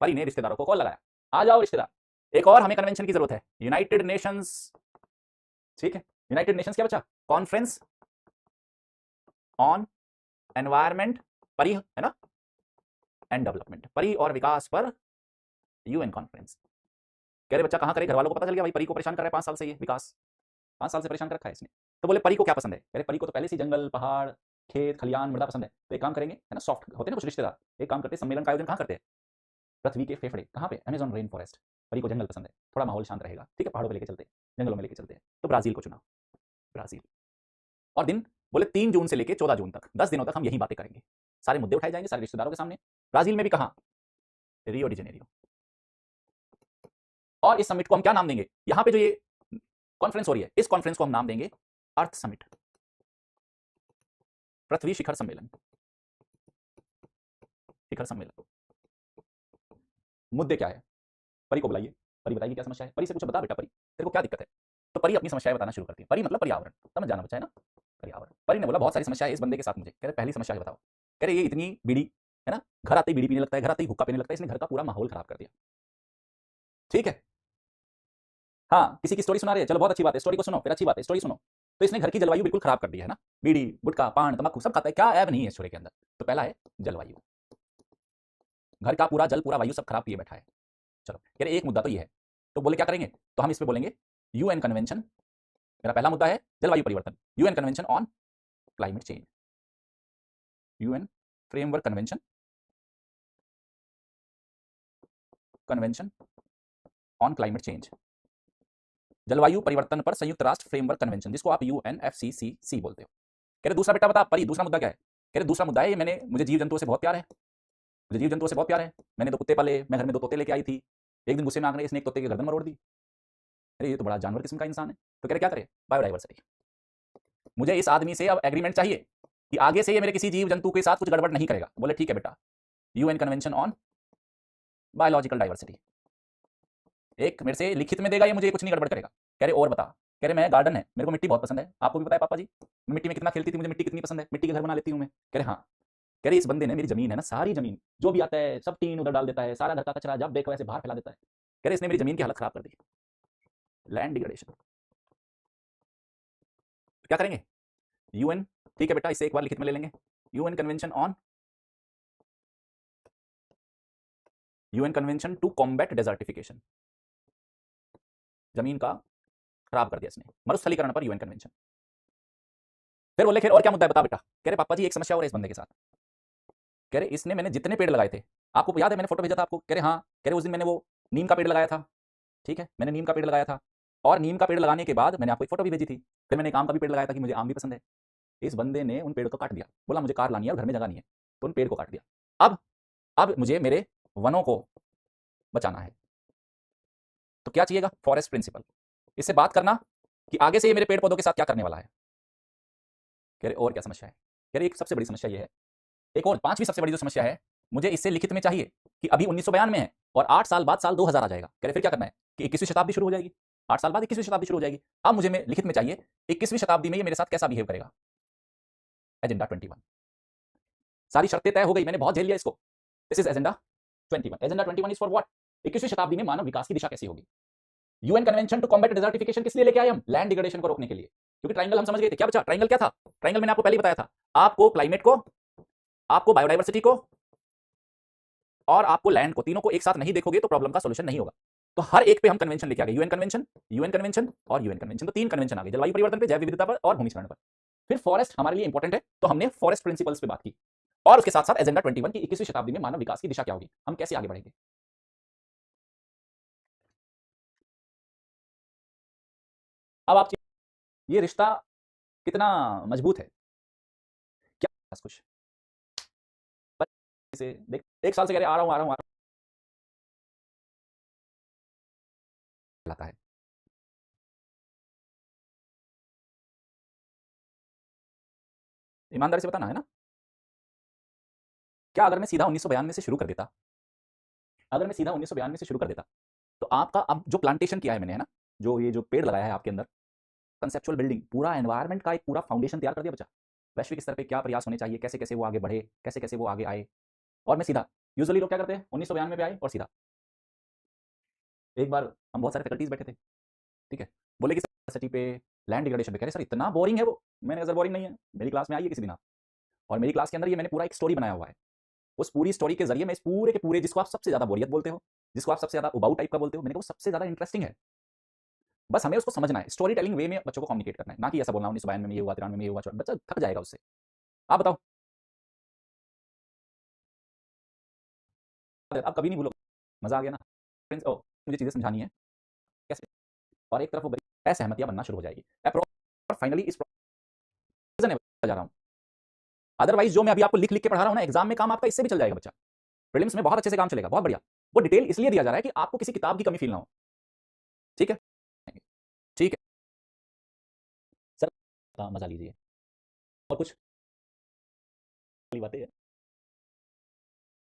परी ने रिश्तेदारों को कॉल लगाया, आ जाओ रिश्तेदार, एक और हमें कन्वेंशन की जरूरत है, यूनाइटेड नेशंस। ठीक है, यूनाइटेड नेशंस क्या बचा, कॉन्फ्रेंस ऑन एनवायरनमेंट, परी है ना, एंड डेवलपमेंट, परी और विकास पर यूएन कॉन्फ्रेंस। कह रहे बच्चा कहां करे, घर वालों को पता चल गया भाई परी को परेशान कर रहा है 5 साल से, ये विकास 5 साल से परेशान कर रखा है इसने। तो बोले परी को क्या पसंद है, कह रहे परी को तो पहले से जंगल पहाड़ खेत खलियान मृदा पसंद है, तो एक काम करेंगे, है ना, सॉफ्ट होते हैं ना कुछ रिश्तेदार, एक काम करते हैं, सम्मेलन का आयोजन कहां करते हैं, पृथ्वी के फेफड़े, कहां पे, अमेजॉन रेन फॉरेस्ट। परी को जंगल पसंद है, थोड़ा माहौल शांत रहेगा, ठीक है, पहाड़ों पे लेके चलते हैं, जंगलों में लेके चलते हैं, तो ब्राजील को चुना, ब्राजील। और दिन बोले 3 जून से लेके 14 जून तक 10 दिनों तक हम यही बातें करेंगे, सारे मुद्दे उठाए जाएंगे सारे रिश्तेदारों के सामने। ब्राजील में भी कहा, रियो डी जेनेरियो। और इस समिट को हम क्या नाम देंगे, यहां पे जो ये कॉन्फ्रेंस हो रही है, इस कॉन्फ्रेंस को हम नाम देंगे अर्थ समिट, पृथ्वी शिखर सम्मेलन, शिखर सम्मेलन। मुद्दे क्या है, परी को बुलाइए, परी बताइए क्या समस्या है, परी से पूछो बता बेटा परी तेरे को क्या दिक्कत है, तो परी अपनी समस्याएं बताना शुरू करती है। परी मतलब पर्यावरण, समझ जाना बच्चा है ना, पर्यावरण। परी ने बोला बहुत सारी समस्या है इस बंदे के साथ मुझे, कह रहे पहली समस्या बताओ, कह रहे ये इतनी बीड़ी है ना, घर आते ही बीड़ी पीने लगता है, घर आते ही हुक्का पीने लगता है, इसने घर का पूरा माहौल खराब कर दिया। ठीक है, हाँ किसी की स्टोरी सुना रहे हैं, चलो बहुत अच्छी बात है, स्टोरी को सुनो, फिर अच्छी बात है, स्टोरी सुनो। तो इसने घर की जलवायु बिल्कुल खराब कर दी है ना, बीड़ी गुटखा पान तंबाकू सब खाता है, क्या ऐब नहीं है इस छोरे के अंदर। तो पहला है जलवायु, घर का पूरा जल पूरा वायु सब खराब किए बैठा है। चलो कह रहे एक मुद्दा तो ये है, तो बोले क्या करेंगे, तो हम इस पे बोलेंगे यूएन कन्वेंशन, मेरा पहला मुद्दा है जलवायु परिवर्तन, UN convention on climate change, UN framework convention, convention on climate change, जलवायु परिवर्तन पर संयुक्त राष्ट्र फ्रेमवर्क कन्वेंशन, जिसको आप यूएनएफसीसीसी बोलते हो। कह रहे दूसरा बेटा बता परी, दूसरा मुद्दा क्या है, कह रहे दूसरा मुद्दा है मैंने, मुझे जीव जंतुओं से बहुत प्यार है, मुझे जीव जंतुओं से बहुत प्यार है, मैंने तो कुत्ते पाले, मैं घर में 2 तोते लेके आई थी, एक दिन गुस्से में आकर इसने एक तोते की गर्दन मरोड़ दी, अरे ये तो बड़ा जानवर किस्म का इंसान है। तो कह रहे क्या करे, बायोडाइवर्सिटी, मुझे इस आदमी से अब एग्रीमेंट चाहिए कि आगे से ये मेरे किसी जीव जंतु के साथ कुछ गड़बड़ नहीं करेगा। बोले ठीक है बेटा, UN convention on biological diversity, एक मेरे से लिखित में देगा, ये मुझे कुछ नहीं गड़बड़ करेगा। कह रहे और बता, कह रहे मैं गार्डन है, मेरे को मिट्टी बहुत पसंद है, आपको भी पता है पापा जी मिट्टी में कितना खेलती थी, मुझे मिट्टी कितनी पसंद है, मिट्टी के घर बना लेती हूँ मैं। कह रहे हाँ, कह रहे इस बंदे ने मेरी जमीन है ना, सारी जमीन जो भी आता है सब टीन उधर डाल देता है, सारा घर का कचरा जब देखो ऐसे बाहर फैला देता है। कह रहे इसने मेरी जमीन की हालत खराब कर दी, लैंड डिग्रेडेशन। तो क्या करेंगे, यूएन, ठीक है बेटा इसे एक बार लिखित में ले लेंगे, UN convention on, UN convention to combat desertification, जमीन का खराब कर दिया इसने, मरुस्थलीकरण पर यूएन कन्वेंशन। फिर बोले फिर और क्या मुद्दा है बता बेटा, कह रहे पापा जी एक समस्या और है इस बंदे के साथ, कह रहे इसने मैंने जितने पेड़ लगाए थे, आपको याद है मैंने फोटो भेजा था आपको, कह रहे हाँ, कह रहे उस दिन मैंने वो नीम का पेड़ लगाया था, ठीक है मैंने नीम का पेड़ लगाया था, और नीम का पेड़ लगाने के बाद मैंने आपको एक फोटो भी भेजी थी, फिर मैंने एक आम का भी पेड़ लगाया था कि मुझे आम भी पसंद है। इस बंदे ने उन पेड़ को काट दिया, बोला मुझे कार लानी है और घर में जगह नहीं है, तो उन पेड़ को काट दिया। अब मुझे मेरे वनों को बचाना है, तो क्या चाहिएगा, फॉरेस्ट प्रिंसिपल, इससे बात करना कि आगे से ये मेरे पेड़ पौधों के साथ क्या करने वाला है। कह रहे और क्या समस्या है, कह रहे एक सबसे बड़ी समस्या ये है, एक और 5वीं सबसे बड़ी जो समस्या है, मुझे इससे लिखित में चाहिए कि अभी 1992 में है और 8 साल बाद साल 2000 आ जाएगा। कह रहे फिर क्या करना है कि 21वीं शताब्दी शुरू हो जाएगी, 8 साल बाद 21वीं शताब्दी शुरू हो जाएगी। अब मुझे में लिखित में चाहिए 21वीं शताब्दी में ये मेरे साथ कैसा बिहेव करेगा। एजेंडा 21, सारी शर्तें तय हो गई, मैंने बहुत झेल लिया इसको, this is agenda 21। Agenda 21 is for what, 21वीं शताब्दी में मानव विकास की दिशा कैसी होगी। UN convention to combat desertification किस लिए लेके आए हम, लैंड डिग्रेडेशन को रोकने के लिए, क्योंकि ट्रायंगल हम समझ गए थे, क्या बचा ट्रायंगल क्या था, ट्रायंगल मैंने आपको पहले ही बताया था, आपको क्लाइमेट को, आपको बायोडाइवर्सिटी को और आपको लैंड को, तीनों को एक साथ नहीं देखोगे तो प्रॉब्लम का सॉल्यूशन नहीं होगा। तो हर एक पे हम कन्वेंशन लेके आ गए, यूएन कन्वेंशन, यूएन कन्वेंशन और यूएन कन्वेंशन, तो 3 कन्वेंशन आ गए, जलवायु परिवर्तन पे, जैव विविधता पर और भूमिस्खलन पर। फिर फॉरेस्ट हमारे लिए इंपॉर्टेंट है, तो हमने फॉरेस्ट प्रिंसिपल्स पे बात की, और उसके साथ साथ एजेंडा 21 की 21वीं शताब्दी में मानव विकास की दिशा क्या होगी, हम कैसे आगे बढ़ेंगे। अब आप ये रिश्ता कितना मजबूत है, क्या बस कुछ से देख, 1 साल से कह रहे आ रहा हूं आ रहा हूं आ रहा है, ईमानदारी से बताना है ना। क्या अगर मैं सीधा 1992 से शुरू कर देता, अगर मैं सीधा 1992 से शुरू कर देता, तो आपका अब जो प्लांटेशन किया है मैंने, है ना, जो ये जो पेड़ लगाया है आपके अंदर, कंसेप्चुअल बिल्डिंग, पूरा एनवायरनमेंट का एक पूरा फाउंडेशन तैयार कर दिया बच्चा। वैश्विक स्तर पे क्या प्रयास होने चाहिए, कैसे कैसे वो आगे बढ़े, कैसे कैसे वो आगे आए। और मैं सीधा, यूजुअली लोग क्या करते हैं 1992 पे आए और सीधा एक बार हम बहुत सारे फैकल्टीज बैठे थे, ठीक है, बोले कि सर पे लैंड डिग्रेडेशन पे, कह रहे सर इतना बोरिंग है वो। मैंने कहा सर बोरिंग नहीं है, मेरी क्लास में आइए किसी दिन आप। और मेरी क्लास के अंदर ये मैंने पूरा एक स्टोरी बनाया हुआ है। उस पूरी स्टोरी के जरिए मैं इस पूरे के पूरे, जिसको आप सबसे ज्यादा बोरियत बोलते हो, जिसको आप सबसे ज्यादा उबाऊ टाइप का बोलते हो, मैंने कहा वो सबसे ज्यादा इंटरेस्टिंग है। बस हमें उसको समझना है, स्टोरी टेलिंग वे में बच्चों को कम्युनिकेट करना है, ना कि ऐसा बोलना 1992 में ये हुआ, 93 में ये हुआ, बच्चा थक जाएगा उससे। आप बताओ, आप कभी नहीं भूलो, मजा आ गया ना फ्रेंड्स। ओ, मुझे चीजें समझानी है कैसे, और एक तरफ वो असहमतियां बनना शुरू हो जाएगी। और फाइनली इस जा रहा हूं, अदरवाइज जो मैं अभी आपको लिख लिख के पढ़ा रहा हूं ना, एग्जाम में काम आपका इससे भी चल जाएगा बच्चा। प्रीलिम्स में बहुत अच्छे से काम चलेगा, बहुत बढ़िया। वो डिटेल इसलिए दिया जा रहा है कि आपको किसी किताब की कमी फील ना हो। ठीक है, ठीक है सर, मजा लीजिए। और कुछ वाली बातें हैं।